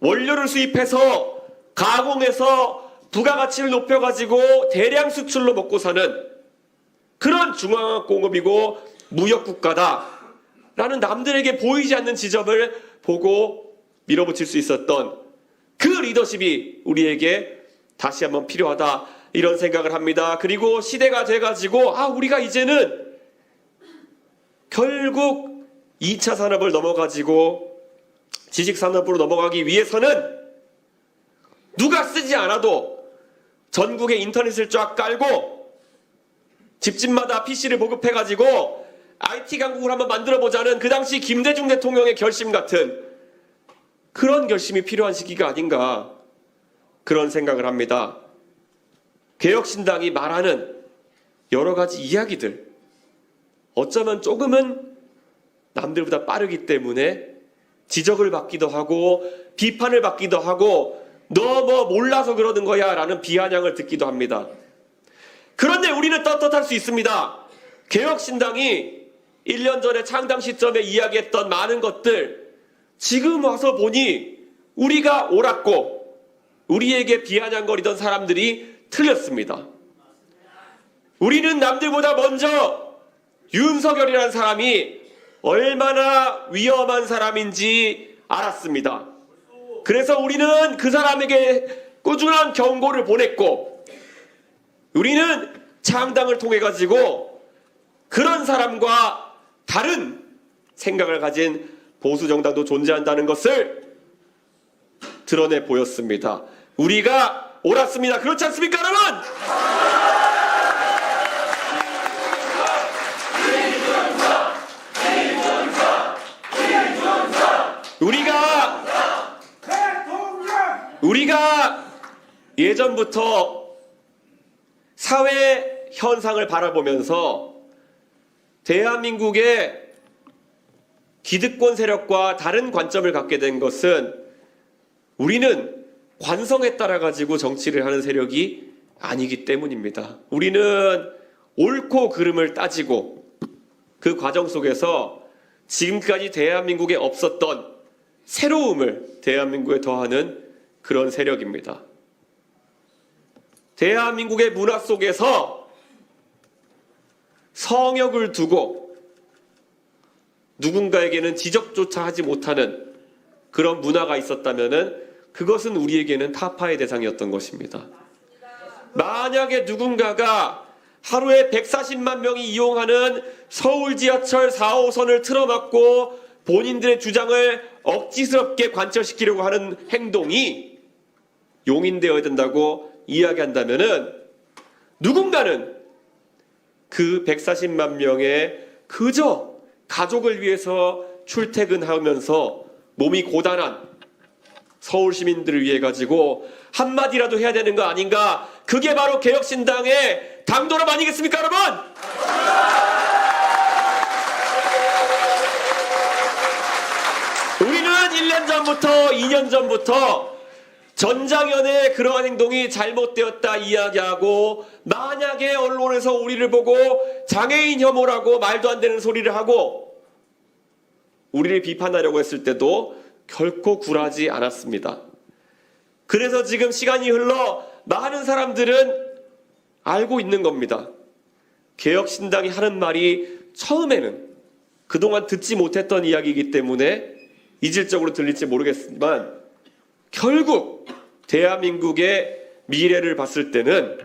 원료를 수입해서 가공해서 부가가치를 높여가지고 대량 수출로 먹고 사는 그런 중앙공업이고 무역국가다라는 남들에게 보이지 않는 지점을 보고 밀어붙일 수 있었던 그 리더십이 우리에게 다시 한번 필요하다 이런 생각을 합니다. 그리고 시대가 돼가지고 우리가 이제는 결국 2차 산업을 넘어가지고 지식산업으로 넘어가기 위해서는 누가 쓰지 않아도 전국에 인터넷을 쫙 깔고 집집마다 PC를 보급해가지고 IT 강국을 한번 만들어보자는 그 당시 김대중 대통령의 결심 같은 그런 결심이 필요한 시기가 아닌가 그런 생각을 합니다. 개혁신당이 말하는 여러 가지 이야기들 어쩌면 조금은 남들보다 빠르기 때문에 지적을 받기도 하고 비판을 받기도 하고 너 뭐 몰라서 그러는 거야 라는 비아냥을 듣기도 합니다. 그런데 우리는 떳떳할 수 있습니다. 개혁신당이 1년 전에 창당 시점에 이야기했던 많은 것들 지금 와서 보니 우리가 옳았고 우리에게 비아냥거리던 사람들이 틀렸습니다. 우리는 남들보다 먼저 윤석열이라는 사람이 얼마나 위험한 사람인지 알았습니다. 그래서 우리는 그 사람에게 꾸준한 경고를 보냈고 우리는 창당을 통해 가지고 그런 사람과 다른 생각을 가진 보수 정당도 존재한다는 것을 드러내 보였습니다. 우리가 옳았습니다. 그렇지 않습니까, 여러분? 우리가 예전부터 사회 현상을 바라보면서 대한민국의 기득권 세력과 다른 관점을 갖게 된 것은 우리는 관성에 따라 가지고 정치를 하는 세력이 아니기 때문입니다. 우리는 옳고 그름을 따지고 그 과정 속에서 지금까지 대한민국에 없었던 새로움을 대한민국에 더하는 그런 세력입니다. 대한민국의 문화 속에서 성역을 두고 누군가에게는 지적조차 하지 못하는 그런 문화가 있었다면은 그것은 우리에게는 타파의 대상이었던 것입니다. 만약에 누군가가 하루에 140만 명이 이용하는 서울 지하철 4호선을 틀어막고 본인들의 주장을 억지스럽게 관철시키려고 하는 행동이 용인되어야 된다고 이야기한다면은 누군가는 그 140만 명의 그저 가족을 위해서 출퇴근하면서 몸이 고단한 서울 시민들을 위해 가지고 한마디라도 해야 되는 거 아닌가? 그게 바로 개혁신당의 당도람 아니겠습니까, 여러분? 우리는 1년 전부터 2년 전부터 전장현의 그러한 행동이 잘못되었다 이야기하고, 만약에 언론에서 우리를 보고 장애인 혐오라고 말도 안 되는 소리를 하고 우리를 비판하려고 했을 때도 결코 굴하지 않았습니다. 그래서 지금 시간이 흘러 많은 사람들은 알고 있는 겁니다. 개혁신당이 하는 말이 처음에는 그동안 듣지 못했던 이야기이기 때문에 이질적으로 들릴지 모르겠지만, 결국 대한민국의 미래를 봤을 때는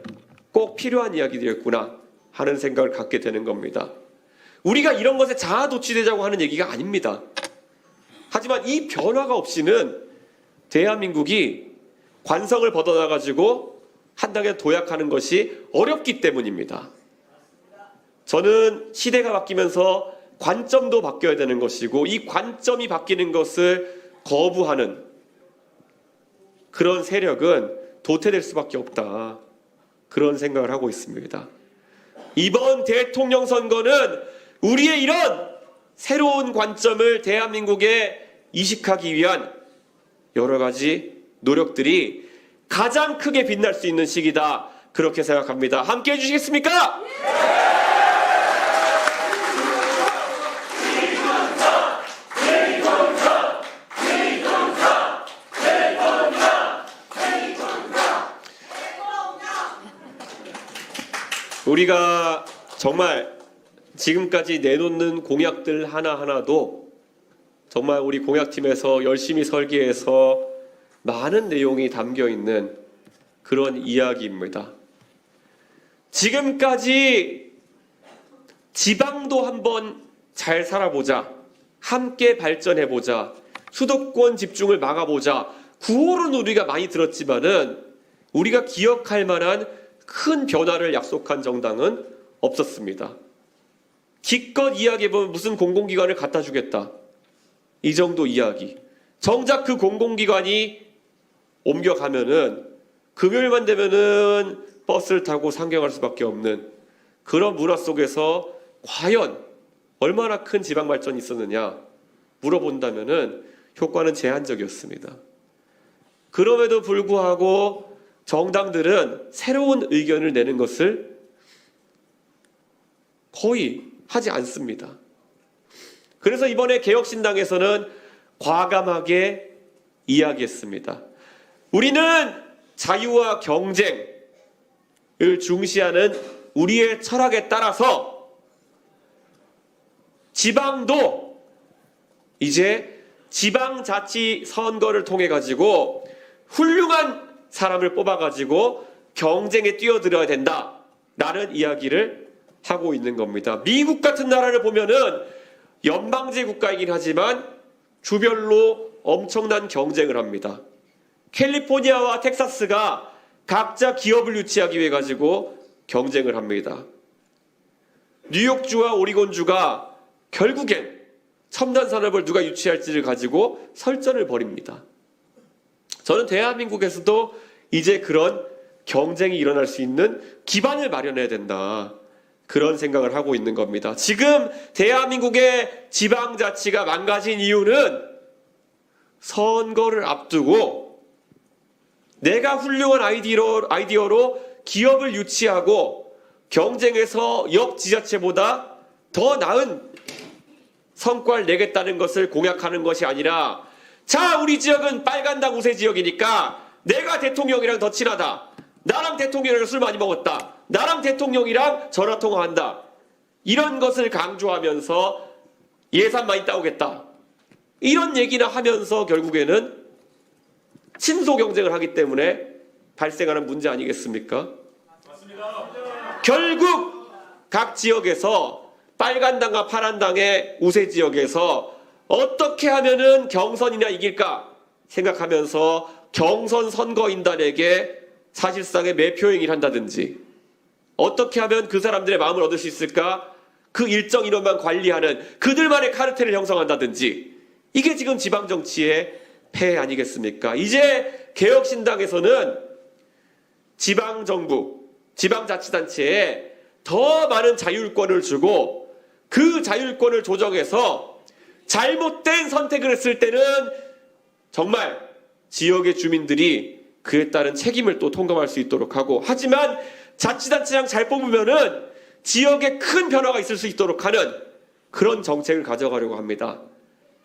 꼭 필요한 이야기들이었구나 하는 생각을 갖게 되는 겁니다. 우리가 이런 것에 자아도취되자고 하는 얘기가 아닙니다. 하지만 이 변화가 없이는 대한민국이 관성을 벗어나가지고 한 단계 도약하는 것이 어렵기 때문입니다. 저는 시대가 바뀌면서 관점도 바뀌어야 되는 것이고, 이 관점이 바뀌는 것을 거부하는 그런 세력은 도태될 수밖에 없다, 그런 생각을 하고 있습니다. 이번 대통령 선거는 우리의 이런 새로운 관점을 대한민국에 이식하기 위한 여러 가지 노력들이 가장 크게 빛날 수 있는 시기다, 그렇게 생각합니다. 함께 해주시겠습니까? 우리가 정말 지금까지 내놓는 공약들 하나하나도 정말 우리 공약팀에서 열심히 설계해서 많은 내용이 담겨 있는 그런 이야기입니다. 지금까지 지방도 한번 잘 살아보자, 함께 발전해보자, 수도권 집중을 막아보자, 구호는 우리가 많이 들었지만은 우리가 기억할 만한 큰 변화를 약속한 정당은 없었습니다. 기껏 이야기해보면 무슨 공공기관을 갖다 주겠다, 이 정도 이야기. 정작 그 공공기관이 옮겨가면은 금요일만 되면은 버스를 타고 상경할 수밖에 없는 그런 문화 속에서 과연 얼마나 큰 지방 발전이 있었느냐 물어본다면은 효과는 제한적이었습니다. 그럼에도 불구하고 정당들은 새로운 의견을 내는 것을 거의 하지 않습니다. 그래서 이번에 개혁신당에서는 과감하게 이야기했습니다. 우리는 자유와 경쟁을 중시하는 우리의 철학에 따라서 지방도 이제 지방자치 선거를 통해 가지고 훌륭한 사람을 뽑아가지고 경쟁에 뛰어들어야 된다라는 이야기를 하고 있는 겁니다. 미국 같은 나라를 보면은 연방제 국가이긴 하지만 주별로 엄청난 경쟁을 합니다. 캘리포니아와 텍사스가 각자 기업을 유치하기 위해 가지고 경쟁을 합니다. 뉴욕주와 오리곤주가 결국엔 첨단 산업을 누가 유치할지를 가지고 설전을 벌입니다. 저는 대한민국에서도 이제 그런 경쟁이 일어날 수 있는 기반을 마련해야 된다, 그런 생각을 하고 있는 겁니다. 지금 대한민국의 지방자치가 망가진 이유는 선거를 앞두고 내가 훌륭한 아이디어로 기업을 유치하고 경쟁에서 옆 지자체보다 더 나은 성과를 내겠다는 것을 공약하는 것이 아니라, 자, 우리 지역은 빨간당 우세 지역이니까 내가 대통령이랑 더 친하다, 나랑 대통령이랑 술 많이 먹었다, 나랑 대통령이랑 전화통화한다, 이런 것을 강조하면서 예산 많이 따오겠다, 이런 얘기나 하면서 결국에는 친소 경쟁을 하기 때문에 발생하는 문제 아니겠습니까? 맞습니다. 결국 각 지역에서 빨간당과 파란당의 우세 지역에서 어떻게 하면은 경선이나 이길까 생각하면서 경선 선거인단에게 사실상의 매표 행위를 한다든지, 어떻게 하면 그 사람들의 마음을 얻을 수 있을까, 그 일정 인원만 관리하는 그들만의 카르텔을 형성한다든지, 이게 지금 지방정치의 폐해 아니겠습니까? 이제 개혁신당에서는 지방정부, 지방자치단체에 더 많은 자율권을 주고 그 자율권을 조정해서 잘못된 선택을 했을 때는 정말 지역의 주민들이 그에 따른 책임을 또 통감할 수 있도록 하고, 하지만 자치단체장 잘 뽑으면은 지역에 큰 변화가 있을 수 있도록 하는 그런 정책을 가져가려고 합니다.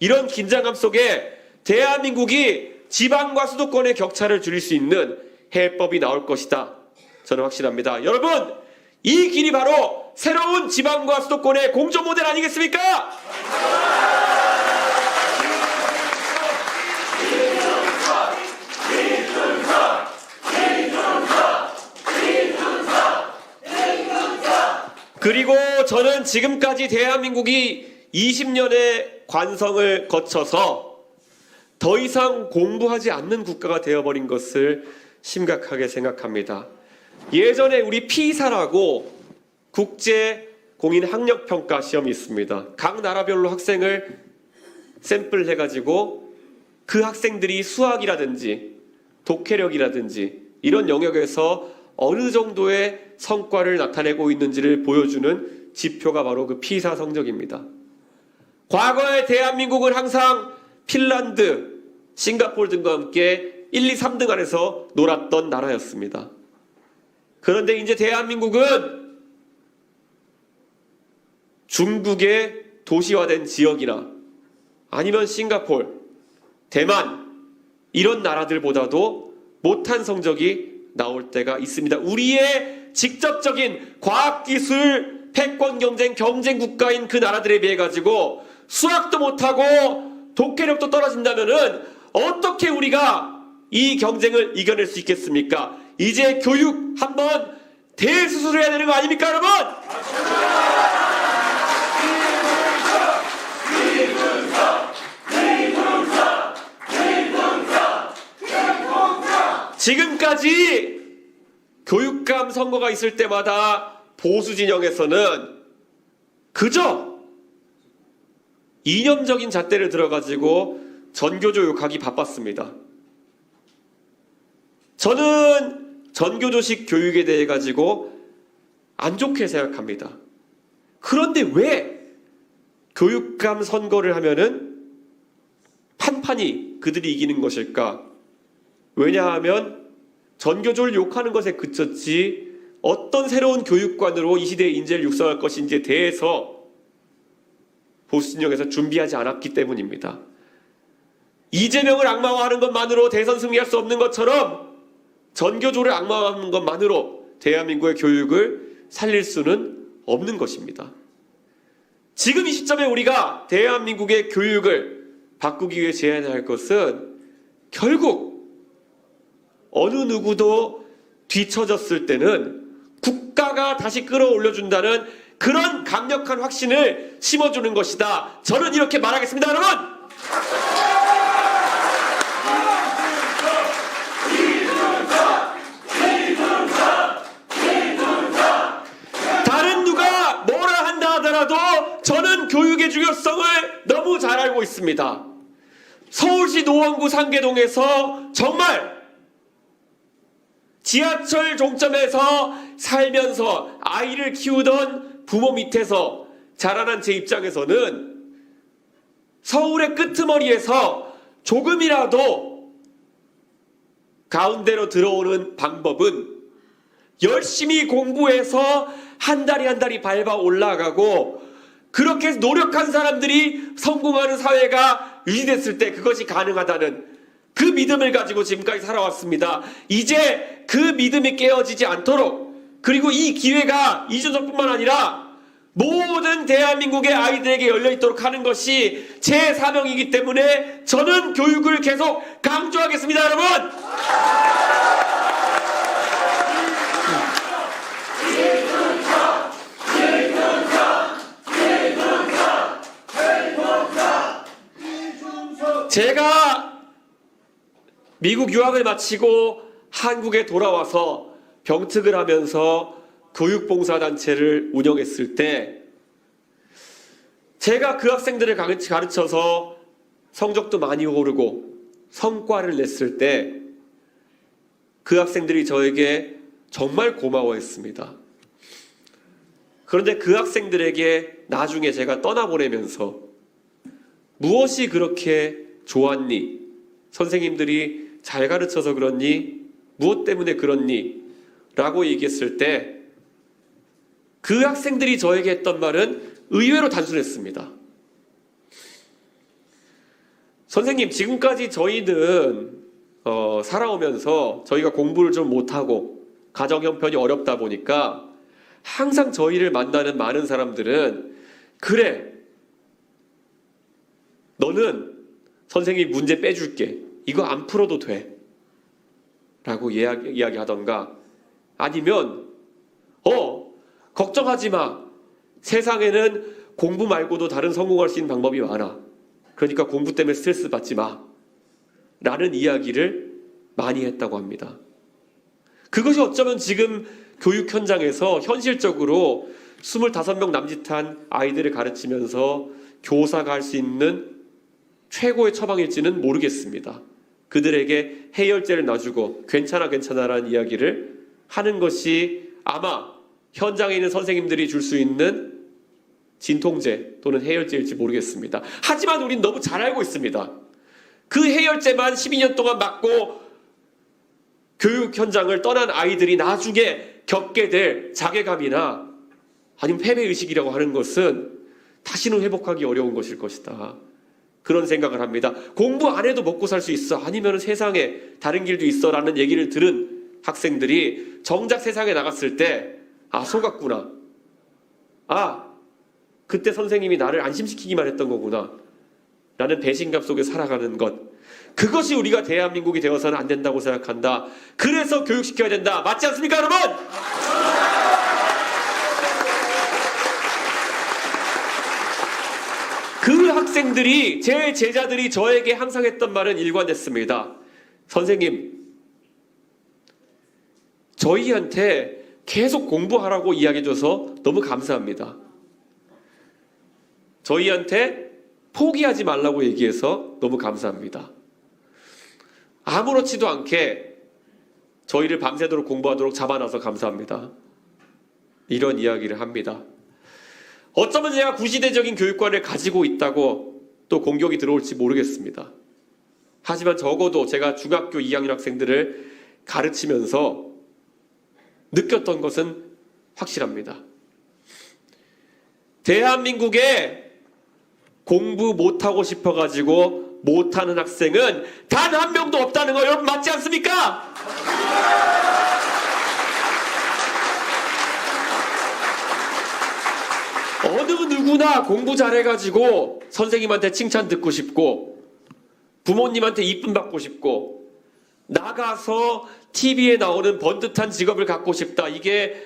이런 긴장감 속에 대한민국이 지방과 수도권의 격차를 줄일 수 있는 해법이 나올 것이다. 저는 확신합니다. 여러분, 이 길이 바로 새로운 지방과 수도권의 공존 모델 아니겠습니까? 그리고 저는 지금까지 대한민국이 20년의 관성을 거쳐서 더 이상 공부하지 않는 국가가 되어버린 것을 심각하게 생각합니다. 예전에 우리 피사라고 국제 공인 학력 평가 시험이 있습니다. 각 나라별로 학생을 샘플 해가지고 그 학생들이 수학이라든지 독해력이라든지 이런 영역에서 어느 정도의 성과를 나타내고 있는지를 보여주는 지표가 바로 그 피사 성적입니다. 과거의 대한민국은 항상 핀란드, 싱가포르 등과 함께 1, 2, 3등 안에서 놀았던 나라였습니다. 그런데 이제 대한민국은 중국의 도시화된 지역이나 아니면 싱가포르, 대만 이런 나라들보다도 못한 성적이 나올 때가 있습니다. 우리의 직접적인 과학기술 패권 경쟁 국가인 그 나라들에 비해 가지고 수학도 못하고 독해력도 떨어진다면은 어떻게 우리가 이 경쟁을 이겨낼 수 있겠습니까? 이제 교육 한번 대수술을 해야 되는 거 아닙니까, 여러분? 지금까지 교육감 선거가 있을 때마다 보수 진영에서는 그저 이념적인 잣대를 들어가지고 전교조 욕하기 바빴습니다. 저는 전교조식 교육에 대해 가지고 안 좋게 생각합니다. 그런데 왜 교육감 선거를 하면은 판판이 그들이 이기는 것일까? 왜냐하면 전교조를 욕하는 것에 그쳤지 어떤 새로운 교육관으로 이 시대의 인재를 육성할 것인지에 대해서 보수 진영에서 준비하지 않았기 때문입니다. 이재명을 악마화하는 것만으로 대선 승리할 수 없는 것처럼 전교조를 악마화하는 것만으로 대한민국의 교육을 살릴 수는 없는 것입니다. 지금 이 시점에 우리가 대한민국의 교육을 바꾸기 위해 제안해야 할 것은 결국 어느 누구도 뒤처졌을 때는 국가가 다시 끌어올려준다는 그런 강력한 확신을 심어주는 것이다. 저는 이렇게 말하겠습니다, 여러분! 다른 누가 뭐라 한다 하더라도 저는 교육의 중요성을 너무 잘 알고 있습니다. 서울시 노원구 상계동에서 정말 지하철 종점에서 살면서 아이를 키우던 부모 밑에서 자라난 제 입장에서는 서울의 끄트머리에서 조금이라도 가운데로 들어오는 방법은 열심히 공부해서 한 달이 한 달이 밟아 올라가고 그렇게 노력한 사람들이 성공하는 사회가 유지됐을 때 그것이 가능하다는 그 믿음을 가지고 지금까지 살아왔습니다. 이제 그 믿음이 깨어지지 않도록, 그리고 이 기회가 이준석뿐만 아니라 모든 대한민국의 아이들에게 열려있도록 하는 것이 제 사명이기 때문에 저는 교육을 계속 강조하겠습니다, 여러분! 제가 미국 유학을 마치고 한국에 돌아와서 병특을 하면서 교육봉사단체를 운영했을 때 제가 그 학생들을 가르쳐서 성적도 많이 오르고 성과를 냈을 때 그 학생들이 저에게 정말 고마워했습니다. 그런데 그 학생들에게 나중에 제가 떠나보내면서 무엇이 그렇게 좋았니? 선생님들이 잘 가르쳐서 그렇니? 무엇 때문에 그렇니? 라고 얘기했을 때 그 학생들이 저에게 했던 말은 의외로 단순했습니다. 선생님, 지금까지 저희는 살아오면서 저희가 공부를 좀 못하고 가정 형편이 어렵다 보니까 항상 저희를 만나는 많은 사람들은 그래, 너는 선생님이 문제 빼줄게. 이거 안 풀어도 돼. 라고 이야기하던가 아니면 걱정하지 마. 세상에는 공부 말고도 다른 성공할 수 있는 방법이 많아. 그러니까 공부 때문에 스트레스 받지 마. 라는 이야기를 많이 했다고 합니다. 그것이 어쩌면 지금 교육 현장에서 현실적으로 25명 남짓한 아이들을 가르치면서 교사가 할 수 있는 최고의 처방일지는 모르겠습니다. 그들에게 해열제를 놔주고 괜찮아라는 이야기를 하는 것이 아마 현장에 있는 선생님들이 줄 수 있는 진통제 또는 해열제일지 모르겠습니다. 하지만 우린 너무 잘 알고 있습니다. 그 해열제만 12년 동안 맞고 교육 현장을 떠난 아이들이 나중에 겪게 될 자괴감이나 아니면 패배의식이라고 하는 것은 다시는 회복하기 어려운 것일 것이다. 그런 생각을 합니다. 공부 안 해도 먹고 살 수 있어. 아니면 세상에 다른 길도 있어. 라는 얘기를 들은 학생들이 정작 세상에 나갔을 때 속았구나. 그때 선생님이 나를 안심시키기만 했던 거구나. 라는 배신감 속에 살아가는 것. 그것이 우리가 대한민국이 되어서는 안 된다고 생각한다. 그래서 교육시켜야 된다. 맞지 않습니까, 여러분? 그 학생들이, 제 제자들이 저에게 항상 했던 말은 일관됐습니다. 선생님, 저희한테 계속 공부하라고 이야기해줘서 너무 감사합니다. 저희한테 포기하지 말라고 얘기해서 너무 감사합니다. 아무렇지도 않게 저희를 밤새도록 공부하도록 잡아놔서 감사합니다. 이런 이야기를 합니다. 어쩌면 제가 구시대적인 교육관을 가지고 있다고 또 공격이 들어올지 모르겠습니다. 하지만 적어도 제가 중학교 2학년 학생들을 가르치면서 느꼈던 것은 확실합니다. 대한민국에 공부 못하고 싶어가지고 못하는 학생은 단 한 명도 없다는 거 여러분 맞지 않습니까? 어느 누구나 공부 잘해가지고 선생님한테 칭찬 듣고 싶고 부모님한테 이쁨 받고 싶고 나가서 TV에 나오는 번듯한 직업을 갖고 싶다. 이게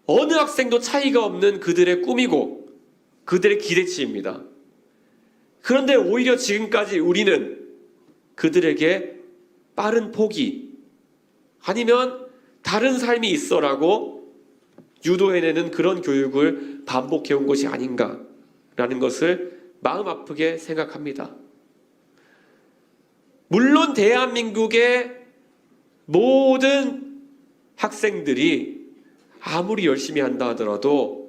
어느 학생도 차이가 없는 그들의 꿈이고 그들의 기대치입니다. 그런데 오히려 지금까지 우리는 그들에게 빠른 포기 아니면 다른 삶이 있어라고 유도해내는 그런 교육을 반복해온 것이 아닌가라는 것을 마음 아프게 생각합니다. 물론 대한민국의 모든 학생들이 아무리 열심히 한다 하더라도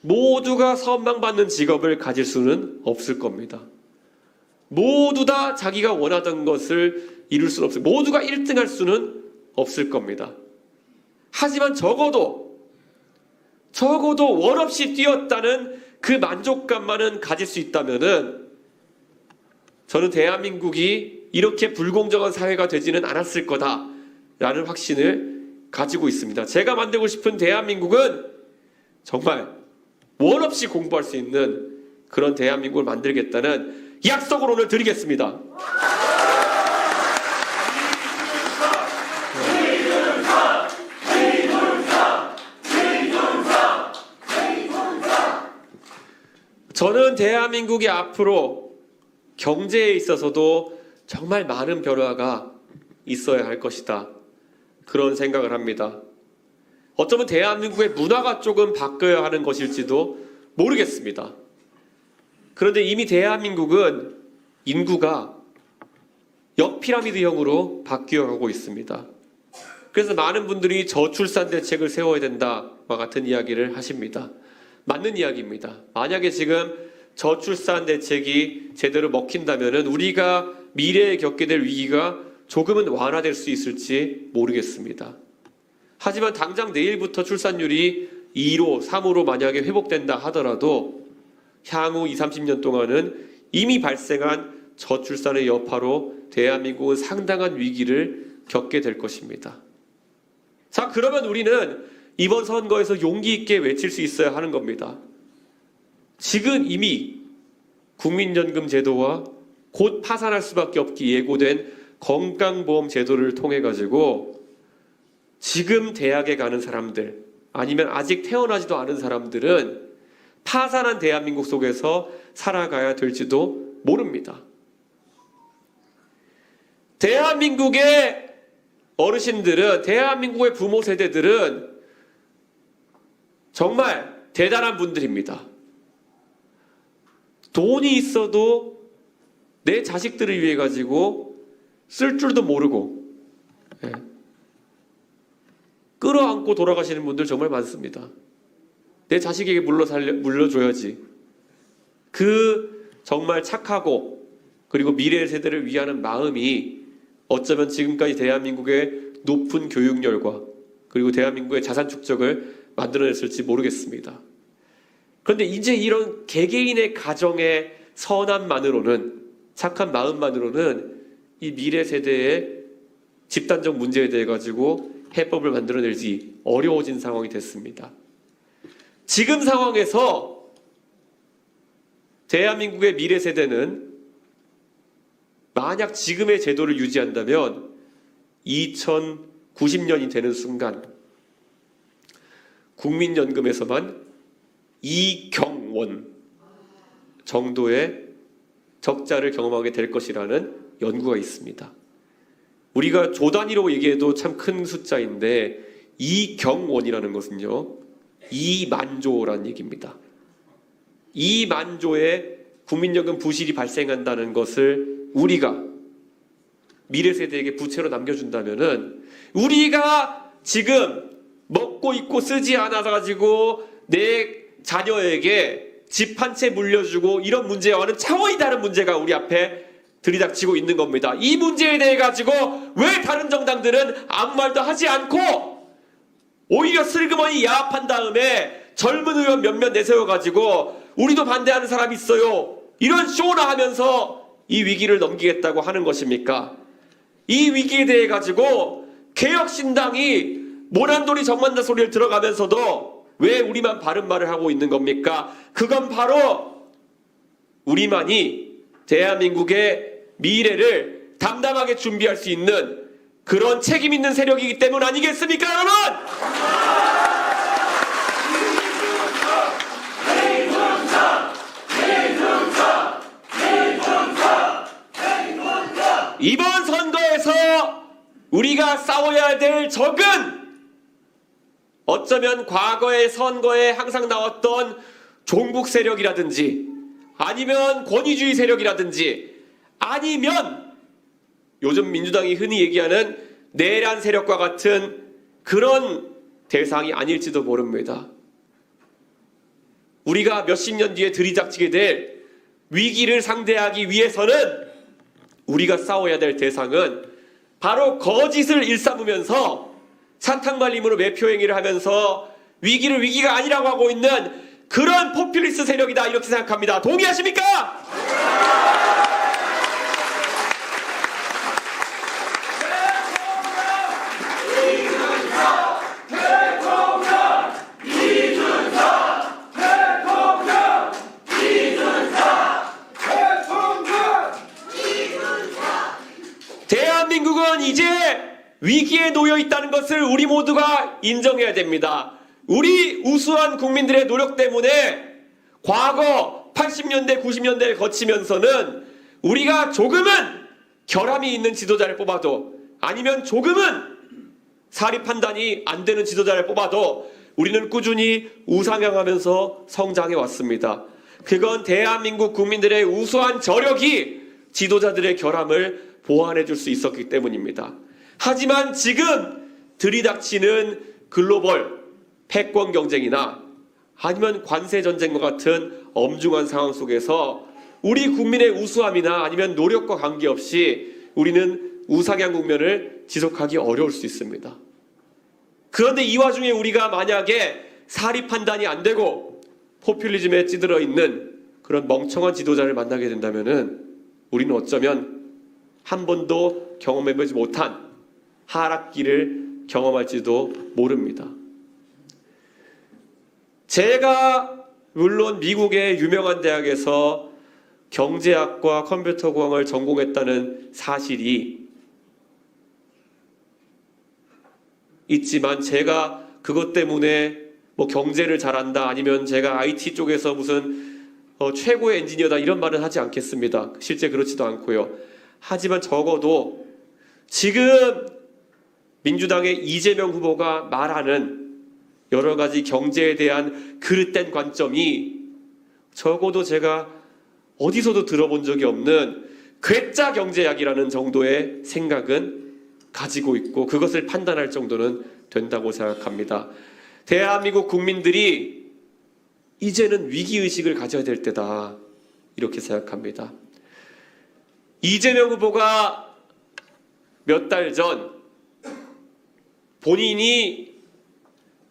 모두가 선망받는 직업을 가질 수는 없을 겁니다. 모두 다 자기가 원하던 것을 이룰 수는 없어요. 모두가 1등할 수는 없을 겁니다. 하지만 적어도 월 없이 뛰었다는 그 만족감만은 가질 수 있다면은 저는 대한민국이 이렇게 불공정한 사회가 되지는 않았을 거다라는 확신을 가지고 있습니다. 제가 만들고 싶은 대한민국은 정말 월 없이 공부할 수 있는 그런 대한민국을 만들겠다는 약속을 오늘 드리겠습니다. 저는 대한민국이 앞으로 경제에 있어서도 정말 많은 변화가 있어야 할 것이다. 그런 생각을 합니다. 어쩌면 대한민국의 문화가 조금 바뀌어야 하는 것일지도 모르겠습니다. 그런데 이미 대한민국은 인구가 역피라미드형으로 바뀌어가고 있습니다. 그래서 많은 분들이 저출산 대책을 세워야 된다와 같은 이야기를 하십니다. 맞는 이야기입니다. 만약에 지금 저출산 대책이 제대로 먹힌다면 우리가 미래에 겪게 될 위기가 조금은 완화될 수 있을지 모르겠습니다. 하지만 당장 내일부터 출산율이 2로, 3으로 만약에 회복된다 하더라도 향후 20, 30년 동안은 이미 발생한 저출산의 여파로 대한민국은 상당한 위기를 겪게 될 것입니다. 자, 그러면 우리는 이번 선거에서 용기 있게 외칠 수 있어야 하는 겁니다. 지금 이미 국민연금 제도와 곧 파산할 수밖에 없기 예고된 건강보험 제도를 통해 가지고 지금 대학에 가는 사람들 아니면 아직 태어나지도 않은 사람들은 파산한 대한민국 속에서 살아가야 될지도 모릅니다. 대한민국의 어르신들은, 대한민국의 부모 세대들은 정말 대단한 분들입니다. 돈이 있어도 내 자식들을 위해 가지고 쓸 줄도 모르고 끌어안고 돌아가시는 분들 정말 많습니다. 내 자식에게 물려줘야지. 그 정말 착하고 그리고 미래 세대를 위하는 마음이 어쩌면 지금까지 대한민국의 높은 교육열과 그리고 대한민국의 자산 축적을 만들어냈을지 모르겠습니다. 그런데 이제 이런 개개인의 가정의 선함만으로는, 착한 마음만으로는 이 미래 세대의 집단적 문제에 대해 가지고 해법을 만들어내기 어려워진 상황이 됐습니다. 지금 상황에서 대한민국의 미래 세대는 만약 지금의 제도를 유지한다면 2090년이 되는 순간 국민연금에서만 2경원 정도의 적자를 경험하게 될 것이라는 연구가 있습니다. 우리가 조 단위로 얘기해도 참 큰 숫자인데 2경원이라는 것은요 2만조라는 얘기입니다. 2만조의 국민연금 부실이 발생한다는 것을 우리가 미래 세대에게 부채로 남겨준다면은 우리가 지금 먹고 입고 쓰지 않아서 가지고 내 자녀에게 집 한 채 물려주고 이런 문제와는 차원이 다른 문제가 우리 앞에 들이닥치고 있는 겁니다. 이 문제에 대해 가지고 왜 다른 정당들은 아무 말도 하지 않고 오히려 슬그머니 야합한 다음에 젊은 의원 몇몇 내세워 가지고 우리도 반대하는 사람이 있어요. 이런 쇼나 하면서 이 위기를 넘기겠다고 하는 것입니까? 이 위기에 대해 가지고 개혁신당이 모난돌이 정만다 소리를 들어가면서도 왜 우리만 바른 말을 하고 있는 겁니까? 그건 바로 우리만이 대한민국의 미래를 담담하게 준비할 수 있는 그런 책임 있는 세력이기 때문 아니겠습니까, 여러분? 이번 선거에서 우리가 싸워야 될 적은 어쩌면 과거의 선거에 항상 나왔던 종북 세력이라든지 아니면 권위주의 세력이라든지 아니면 요즘 민주당이 흔히 얘기하는 내란 세력과 같은 그런 대상이 아닐지도 모릅니다. 우리가 몇십 년 뒤에 들이닥치게 될 위기를 상대하기 위해서는 우리가 싸워야 될 대상은 바로 거짓을 일삼으면서 사탕발림으로 매표행위를 하면서 위기를 위기가 아니라고 하고 있는 그런 포퓰리스트 세력이다 이렇게 생각합니다. 동의하십니까? 대한민국은 이제 위기에 놓여 있다는 것을 우리 모두가 인정해야 됩니다. 우리 우수한 국민들의 노력 때문에 과거 80년대, 90년대를 거치면서는 우리가 조금은 결함이 있는 지도자를 뽑아도 아니면 조금은 사리 판단이 안 되는 지도자를 뽑아도 우리는 꾸준히 우상향하면서 성장해 왔습니다. 그건 대한민국 국민들의 우수한 저력이 지도자들의 결함을 보완해 줄 수 있었기 때문입니다. 하지만 지금 들이닥치는 글로벌 패권 경쟁이나 아니면 관세 전쟁과 같은 엄중한 상황 속에서 우리 국민의 우수함이나 아니면 노력과 관계없이 우리는 우상향 국면을 지속하기 어려울 수 있습니다. 그런데 이 와중에 우리가 만약에 사리 판단이 안 되고 포퓰리즘에 찌들어 있는 그런 멍청한 지도자를 만나게 된다면은 우리는 어쩌면 한 번도 경험해보지 못한 하락기를 경험할지도 모릅니다. 제가 물론 미국의 유명한 대학에서 경제학과 컴퓨터공학을 전공했다는 사실이 있지만 제가 그것 때문에 뭐 경제를 잘한다 아니면 제가 IT 쪽에서 무슨 최고의 엔지니어다 이런 말은 하지 않겠습니다. 실제 그렇지도 않고요. 하지만 적어도 지금 민주당의 이재명 후보가 말하는 여러 가지 경제에 대한 그릇된 관점이 적어도 제가 어디서도 들어본 적이 없는 괴짜 경제학이라는 정도의 생각은 가지고 있고 그것을 판단할 정도는 된다고 생각합니다. 대한민국 국민들이 이제는 위기의식을 가져야 될 때다 이렇게 생각합니다. 이재명 후보가 몇 달 전 본인이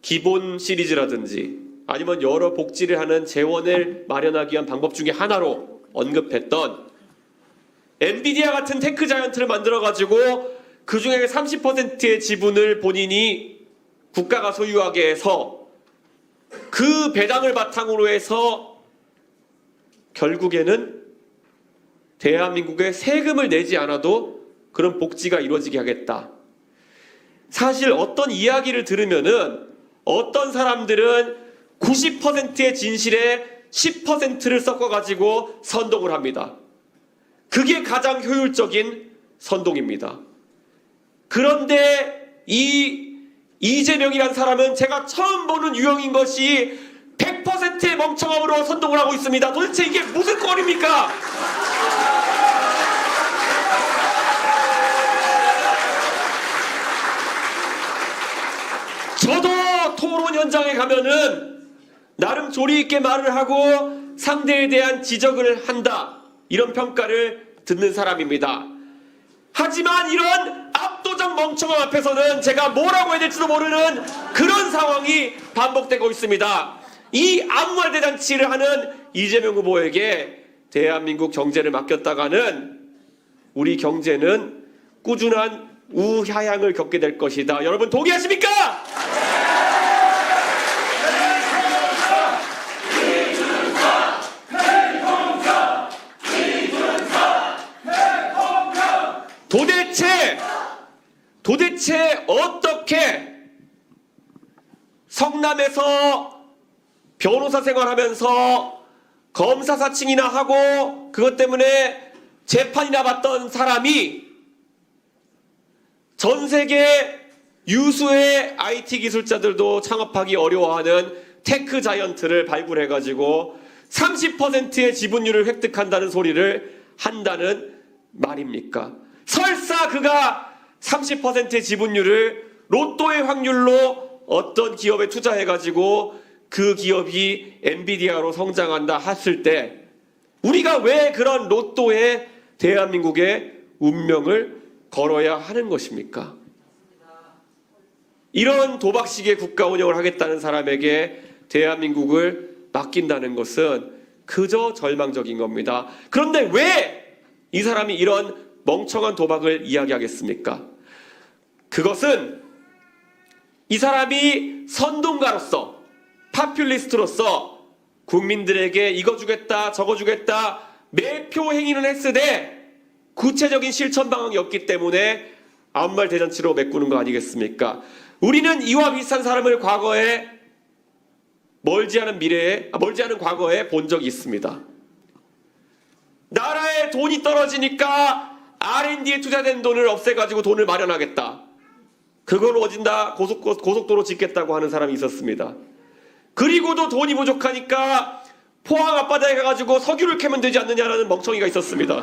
기본 시리즈라든지 아니면 여러 복지를 하는 재원을 마련하기 위한 방법 중에 하나로 언급했던 엔비디아 같은 테크 자이언트를 만들어가지고 그 중에 30%의 지분을 본인이 국가가 소유하게 해서 그 배당을 바탕으로 해서 결국에는 대한민국에 세금을 내지 않아도 그런 복지가 이루어지게 하겠다. 사실 어떤 이야기를 들으면은 어떤 사람들은 90%의 진실에 10%를 섞어가지고 선동을 합니다. 그게 가장 효율적인 선동입니다. 그런데 이 이재명이란 사람은 제가 처음 보는 유형인 것이 100%의 멍청함으로 선동을 하고 있습니다. 도대체 이게 무슨 꼴입니까? 저도 토론 현장에 가면은 나름 조리 있게 말을 하고 상대에 대한 지적을 한다. 이런 평가를 듣는 사람입니다. 하지만 이런 압도적 멍청함 앞에서는 제가 뭐라고 해야 될지도 모르는 그런 상황이 반복되고 있습니다. 이 아무 말 대잔치를 하는 이재명 후보에게 대한민국 경제를 맡겼다가는 우리 경제는 꾸준한 우하향을 겪게 될 것이다. 여러분 동의하십니까? 도대체 어떻게 성남에서 변호사 생활하면서 검사 사칭이나 하고 그것 때문에 재판이나 받던 사람이 전 세계 유수의 IT 기술자들도 창업하기 어려워하는 테크 자이언트를 발굴해가지고 30%의 지분율을 획득한다는 소리를 한다는 말입니까? 설사 그가 30%의 지분율을 로또의 확률로 어떤 기업에 투자해가지고 그 기업이 엔비디아로 성장한다 했을 때 우리가 왜 그런 로또에 대한민국의 운명을 걸어야 하는 것입니까? 이런 도박식의 국가 운영을 하겠다는 사람에게 대한민국을 맡긴다는 것은 그저 절망적인 겁니다. 그런데 왜 이 사람이 이런 멍청한 도박을 이야기하겠습니까? 그것은 이 사람이 선동가로서 파퓰리스트로서 국민들에게 이거 주겠다 저거 주겠다 매표 행위를 했으되 구체적인 실천 방향이 없기 때문에 아무 말 대잔치로 메꾸는 거 아니겠습니까? 우리는 이와 비슷한 사람을 과거에 멀지 않은 과거에 본 적이 있습니다. 나라에 돈이 떨어지니까 R&D에 투자된 돈을 없애가지고 돈을 마련하겠다. 그걸 어딘다 고속도로 짓겠다고 하는 사람이 있었습니다. 그리고도 돈이 부족하니까 포항 앞바다에 가가지고 석유를 캐면 되지 않느냐라는 멍청이가 있었습니다.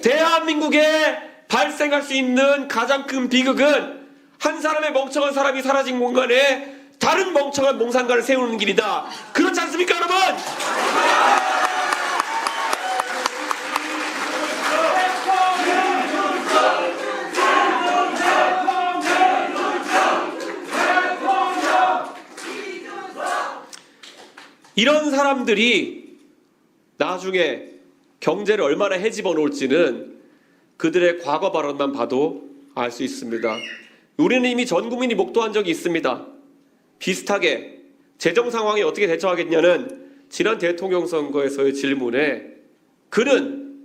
대한민국에 발생할 수 있는 가장 큰 비극은 한 사람의 멍청한 사람이 사라진 공간에 다른 멍청한 몽상가를 세우는 길이다. 그렇지 않습니까, 여러분? 이런 사람들이 나중에 경제를 얼마나 헤집어 놓을지는 그들의 과거 발언만 봐도 알 수 있습니다. 우리는 이미 전 국민이 목도한 적이 있습니다. 비슷하게 재정 상황이 어떻게 대처하겠냐는 지난 대통령 선거에서의 질문에 그는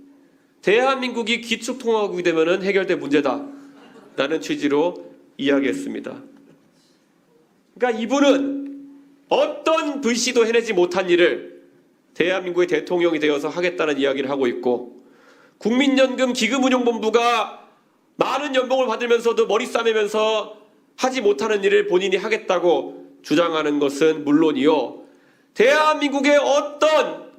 대한민국이 기축통화국이 되면 해결될 문제다 라는 취지로 이야기했습니다. 그러니까 이분은 어떤 불씨도 해내지 못한 일을 대한민국의 대통령이 되어서 하겠다는 이야기를 하고 있고, 국민연금 기금운용본부가 많은 연봉을 받으면서도 머리 싸매면서 하지 못하는 일을 본인이 하겠다고 주장하는 것은 물론이요, 대한민국의 어떤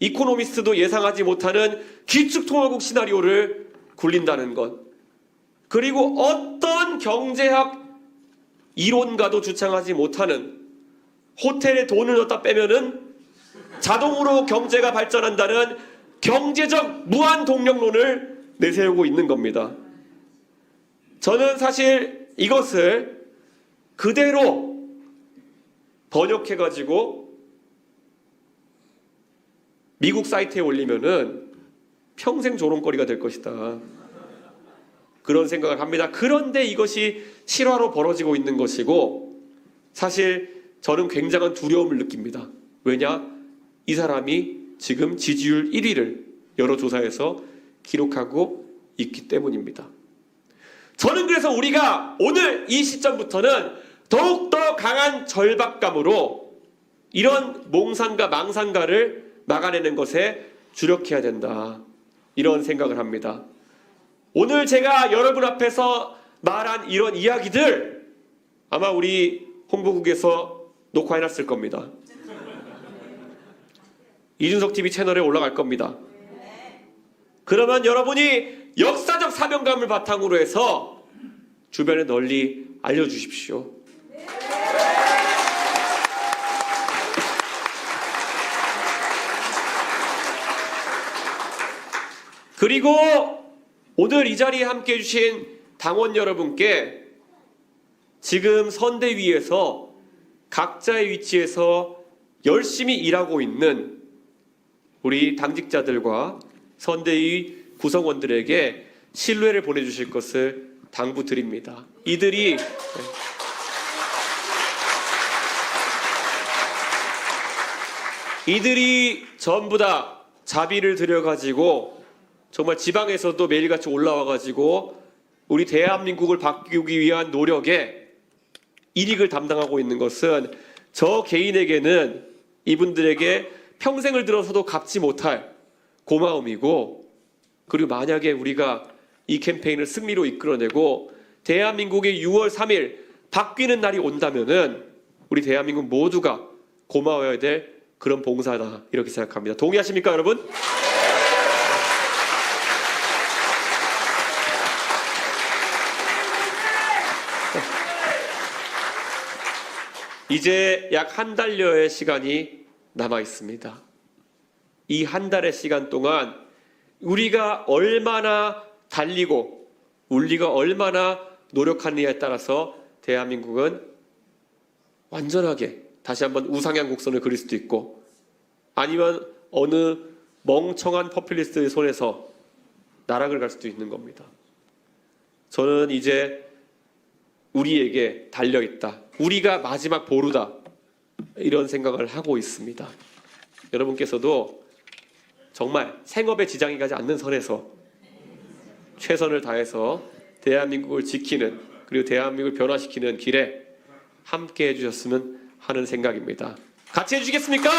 이코노미스트도 예상하지 못하는 기축통화국 시나리오를 굴린다는 것, 그리고 어떤 경제학 이론가도 주창하지 못하는 호텔에 돈을 넣었다 빼면은 자동으로 경제가 발전한다는 경제적 무한 동력론을 내세우고 있는 겁니다. 저는 사실 이것을 그대로 번역해가지고 미국 사이트에 올리면은 평생 조롱거리가 될 것이다. 그런 생각을 합니다. 그런데 이것이 실화로 벌어지고 있는 것이고, 사실 저는 굉장한 두려움을 느낍니다. 왜냐? 이 사람이 지금 지지율 1위를 여러 조사에서 기록하고 있기 때문입니다. 저는 그래서 우리가 오늘 이 시점부터는 더욱더 강한 절박감으로 이런 몽상가, 망상가를 막아내는 것에 주력해야 된다. 이런 생각을 합니다. 오늘 제가 여러분 앞에서 말한 이런 이야기들 아마 우리 홍보국에서 녹화해놨을 겁니다. 이준석 TV 채널에 올라갈 겁니다. 그러면 여러분이 역사적 사명감을 바탕으로 해서 주변에 널리 알려주십시오. 그리고 오늘 이 자리에 함께해 주신 당원 여러분께 지금 선대위에서 각자의 위치에서 열심히 일하고 있는 우리 당직자들과 선대위 구성원들에게 신뢰를 보내주실 것을 당부드립니다. 이들이 전부 다 자비를 들여가지고 정말 지방에서도 매일같이 올라와가지고 우리 대한민국을 바꾸기 위한 노력에 일익을 담당하고 있는 것은 저 개인에게는 이분들에게 평생을 들어서도 갚지 못할 고마움이고, 그리고 만약에 우리가 이 캠페인을 승리로 이끌어내고 대한민국의 6월 3일 바뀌는 날이 온다면은 우리 대한민국 모두가 고마워야 될 그런 봉사다, 이렇게 생각합니다. 동의하십니까, 여러분? 이제 약 한 달여의 시간이 남아 있습니다. 이 한 달의 시간 동안 우리가 얼마나 달리고 우리가 얼마나 노력하느냐에 따라서 대한민국은 완전하게 다시 한번 우상향 곡선을 그릴 수도 있고, 아니면 어느 멍청한 퍼퓰리스트의 손에서 나락을 갈 수도 있는 겁니다. 저는 이제 우리에게 달려있다, 우리가 마지막 보루다, 이런 생각을 하고 있습니다. 여러분께서도 정말 생업에 지장이 가지 않는 선에서 최선을 다해서 대한민국을 지키는, 그리고 대한민국을 변화시키는 길에 함께 해주셨으면 하는 생각입니다. 같이 해주시겠습니까?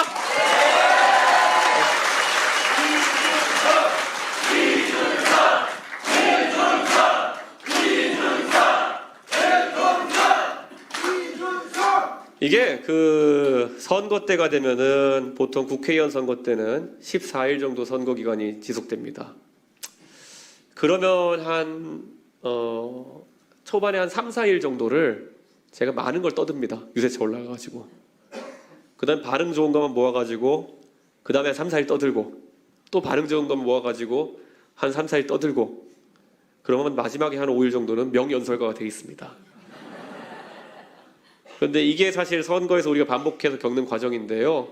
이게 그 선거 때가 되면은 보통 국회의원 선거 때는 14일 정도 선거 기간이 지속됩니다. 그러면 초반에 한 3, 4일 정도를 제가 많은 걸 떠듭니다. 유세차 올라가가지고. 그 다음에 반응 좋은 것만 모아가지고 그 다음에 3, 4일 떠들고 또 반응 좋은 것만 모아가지고 한 3, 4일 떠들고 그러면 마지막에 한 5일 정도는 명연설가가 되어 있습니다. 그런데 이게 사실 선거에서 우리가 반복해서 겪는 과정인데요.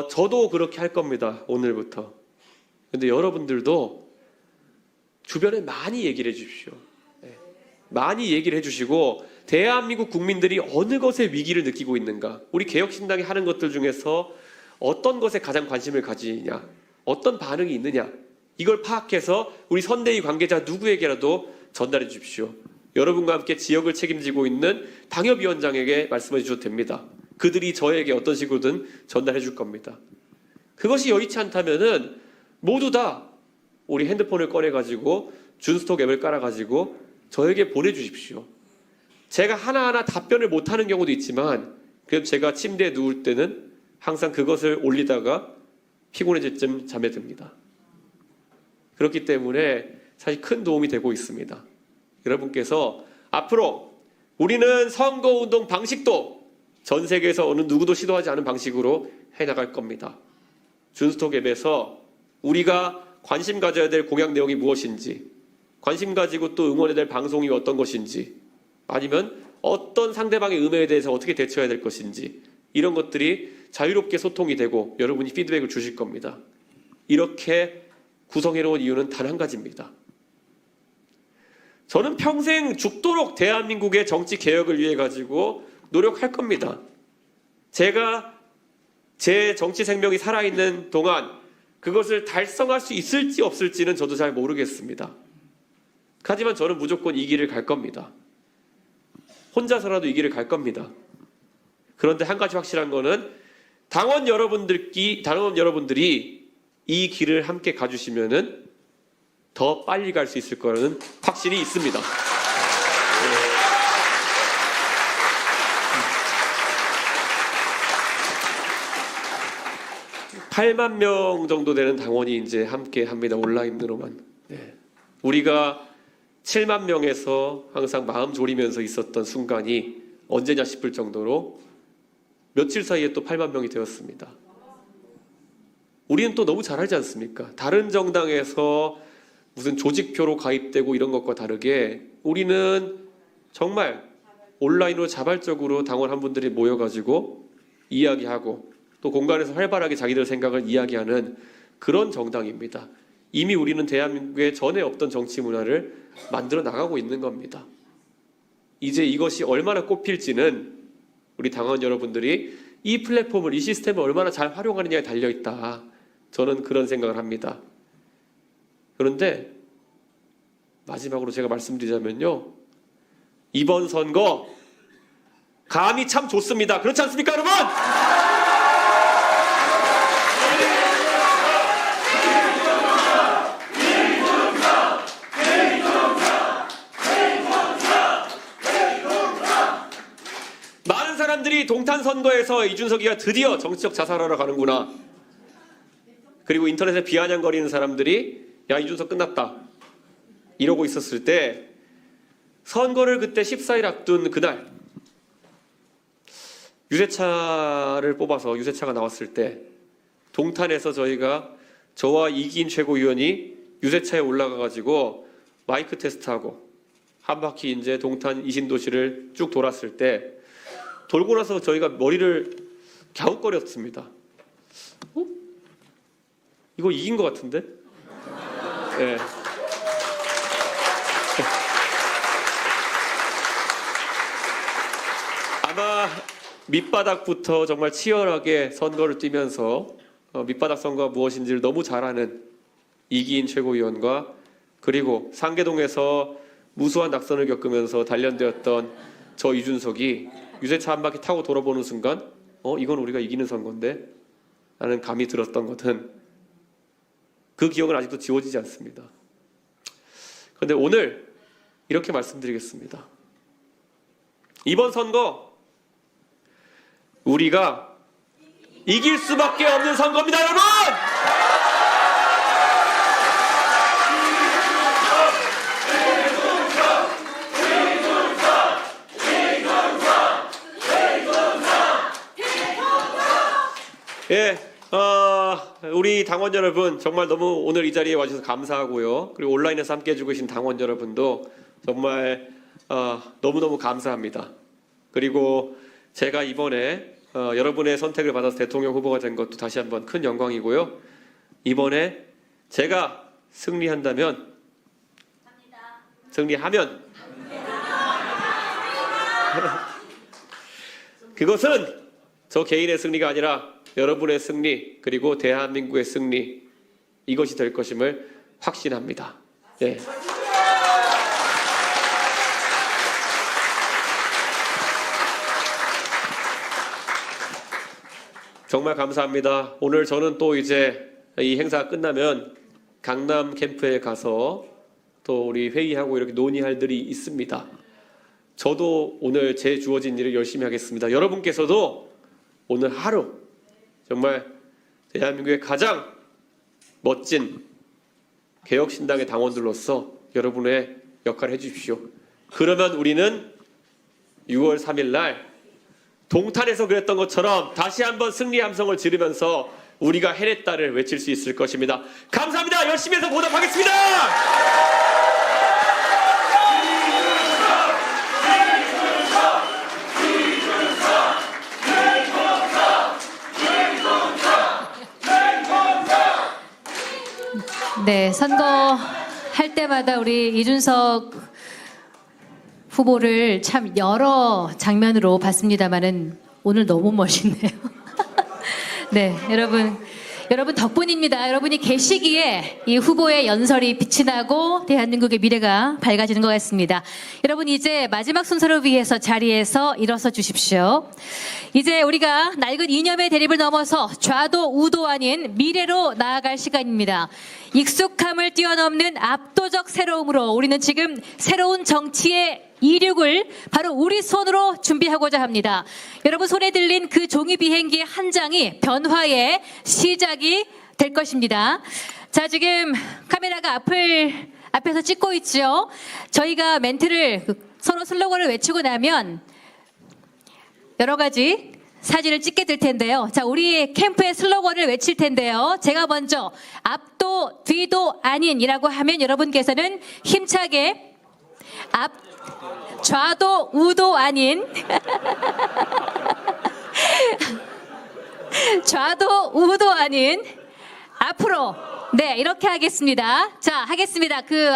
저도 그렇게 할 겁니다. 오늘부터. 근데 여러분들도 주변에 많이 얘기를 해주십시오. 많이 얘기를 해주시고 대한민국 국민들이 어느 것에 위기를 느끼고 있는가, 우리 개혁신당이 하는 것들 중에서 어떤 것에 가장 관심을 가지느냐, 어떤 반응이 있느냐, 이걸 파악해서 우리 선대위 관계자 누구에게라도 전달해 주십시오. 여러분과 함께 지역을 책임지고 있는 당협위원장에게 말씀해 주셔도 됩니다. 그들이 저에게 어떤 식으로든 전달해 줄 겁니다. 그것이 여의치 않다면은 모두 다 우리 핸드폰을 꺼내가지고 준스톡 앱을 깔아가지고 저에게 보내주십시오. 제가 하나하나 답변을 못하는 경우도 있지만 그래도 제가 침대에 누울 때는 항상 그것을 올리다가 피곤해질 쯤 잠에 듭니다. 그렇기 때문에 사실 큰 도움이 되고 있습니다. 여러분께서 앞으로 우리는 선거운동 방식도 전 세계에서 어느 누구도 시도하지 않은 방식으로 해나갈 겁니다. 준스톡 앱에서 우리가 관심 가져야 될 공약 내용이 무엇인지, 관심 가지고 또 응원해야 될 방송이 어떤 것인지, 아니면 어떤 상대방의 음해에 대해서 어떻게 대처해야 될 것인지, 이런 것들이 자유롭게 소통이 되고 여러분이 피드백을 주실 겁니다. 이렇게 구성해놓은 이유는 단 한 가지입니다. 저는 평생 죽도록 대한민국의 정치 개혁을 위해 가지고 노력할 겁니다. 제가 제 정치 생명이 살아있는 동안 그것을 달성할 수 있을지 없을지는 저도 잘 모르겠습니다. 하지만 저는 무조건 이 길을 갈 겁니다. 혼자서라도 이 길을 갈 겁니다. 그런데 한 가지 확실한 거는 당원 여러분들이 이 길을 함께 가주시면은 더 빨리 갈 수 있을 거라는 확신이 있습니다. 8만 명 정도 되는 당원이 이제 함께 합니다. 온라인으로만. 우리가 7만 명에서 항상 마음 졸이면서 있었던 순간이 언제냐 싶을 정도로 며칠 사이에 또 8만 명이 되었습니다. 우리는 또 너무 잘 알지 않습니까? 다른 정당에서 무슨 조직표로 가입되고 이런 것과 다르게 우리는 정말 온라인으로 자발적으로 당원 한 분들이 모여가지고 이야기하고 또 공간에서 활발하게 자기들 생각을 이야기하는 그런 정당입니다. 이미 우리는 대한민국에 전에 없던 정치 문화를 만들어 나가고 있는 겁니다. 이제 이것이 얼마나 꼽힐지는 우리 당원 여러분들이 이 플랫폼을, 이 시스템을 얼마나 잘 활용하느냐에 달려있다. 저는 그런 생각을 합니다. 그런데 마지막으로 제가 말씀드리자면요, 이번 선거 감이 참 좋습니다. 그렇지 않습니까, 여러분? 많은 사람들이 동탄 선거에서 이준석이가 드디어 정치적 자살하러 가는구나, 그리고 인터넷에 비아냥거리는 사람들이 야, 이준석 끝났다 이러고 있었을 때, 선거를 그때 14일 앞둔 그날 유세차를 뽑아서 유세차가 나왔을 때 동탄에서 저와 이기인 최고위원이 유세차에 올라가가지고 마이크 테스트하고 한 바퀴 이제 동탄 이신도시를 쭉 돌았을 때, 돌고 나서 저희가 머리를 갸웃거렸습니다. 이거 이긴 것 같은데? 네. 아마 밑바닥부터 정말 치열하게 선거를 뛰면서 밑바닥 선거가 무엇인지를 너무 잘 아는 이기인 최고위원과, 그리고 상계동에서 무수한 낙선을 겪으면서 단련되었던 저 이준석이 유세차 한 바퀴 타고 돌아보는 순간 이건 우리가 이기는 선거인데 라는 감이 들었던 것은, 그 기억은 아직도 지워지지 않습니다. 그런데 오늘 이렇게 말씀드리겠습니다. 이번 선거 우리가 이길 수밖에 없는 선거입니다, 여러분! 예, 우리 당원 여러분 정말 너무 오늘 이 자리에 와주셔서 감사하고요. 그리고 온라인에서 함께 해주고 계신 당원 여러분도 정말 너무너무 감사합니다. 그리고 제가 이번에 여러분의 선택을 받아서 대통령 후보가 된 것도 다시 한번 큰 영광이고요. 이번에 제가 승리하면 그것은 저 개인의 승리가 아니라 여러분의 승리 그리고 대한민국의 승리 이것이 될 것임을 확신합니다. 예. 정말 감사합니다. 오늘 저는 또 이제 이 행사가 끝나면 강남 캠프에 가서 또 우리 회의하고 이렇게 논의할 일이 있습니다. 저도 오늘 제 주어진 일을 열심히 하겠습니다. 여러분께서도 오늘 하루 정말 대한민국의 가장 멋진 개혁신당의 당원들로서 여러분의 역할을 해주십시오. 그러면 우리는 6월 3일 날 동탄에서 그랬던 것처럼 다시 한번 승리 함성을 지르면서 우리가 해냈다를 외칠 수 있을 것입니다. 감사합니다. 열심히 해서 보답하겠습니다. 네, 선거할 때마다 우리 이준석 후보를 참 여러 장면으로 봤습니다만은 오늘 너무 멋있네요. 네, 여러분 덕분입니다. 여러분이 계시기에 이 후보의 연설이 빛이 나고 대한민국의 미래가 밝아지는 것 같습니다. 여러분 이제 마지막 순서를 위해서 자리에서 일어서 주십시오. 이제 우리가 낡은 이념의 대립을 넘어서 좌도 우도 아닌 미래로 나아갈 시간입니다. 익숙함을 뛰어넘는 압도적 새로움으로 우리는 지금 새로운 정치의 이륙을 바로 우리 손으로 준비하고자 합니다. 여러분 손에 들린 그 종이 비행기의 한 장이 변화의 시작이 될 것입니다. 자, 지금 카메라가 앞에서 찍고 있죠. 저희가 멘트를 서로 슬로건을 외치고 나면 여러 가지 사진을 찍게 될 텐데요. 자, 우리 캠프의 슬로건을 외칠 텐데요. 제가 먼저 앞도 뒤도 아닌이라고 하면 여러분께서는 힘차게 좌도 우도 아닌 좌도 우도 아닌 앞으로 네 이렇게 하겠습니다. 자 하겠습니다. 그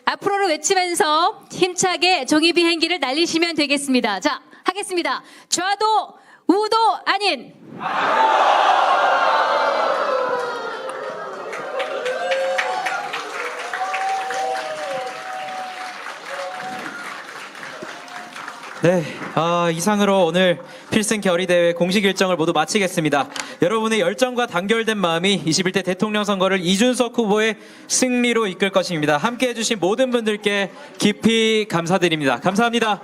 앞으로를 외치면서 힘차게 종이 비행기를 날리시면 되겠습니다. 자 하겠습니다. 좌도 우도 아닌 네, 이상으로 오늘 필승 결의대회 공식 일정을 모두 마치겠습니다. 여러분의 열정과 단결된 마음이 21대 대통령 선거를 이준석 후보의 승리로 이끌 것입니다. 함께 해주신 모든 분들께 깊이 감사드립니다. 감사합니다.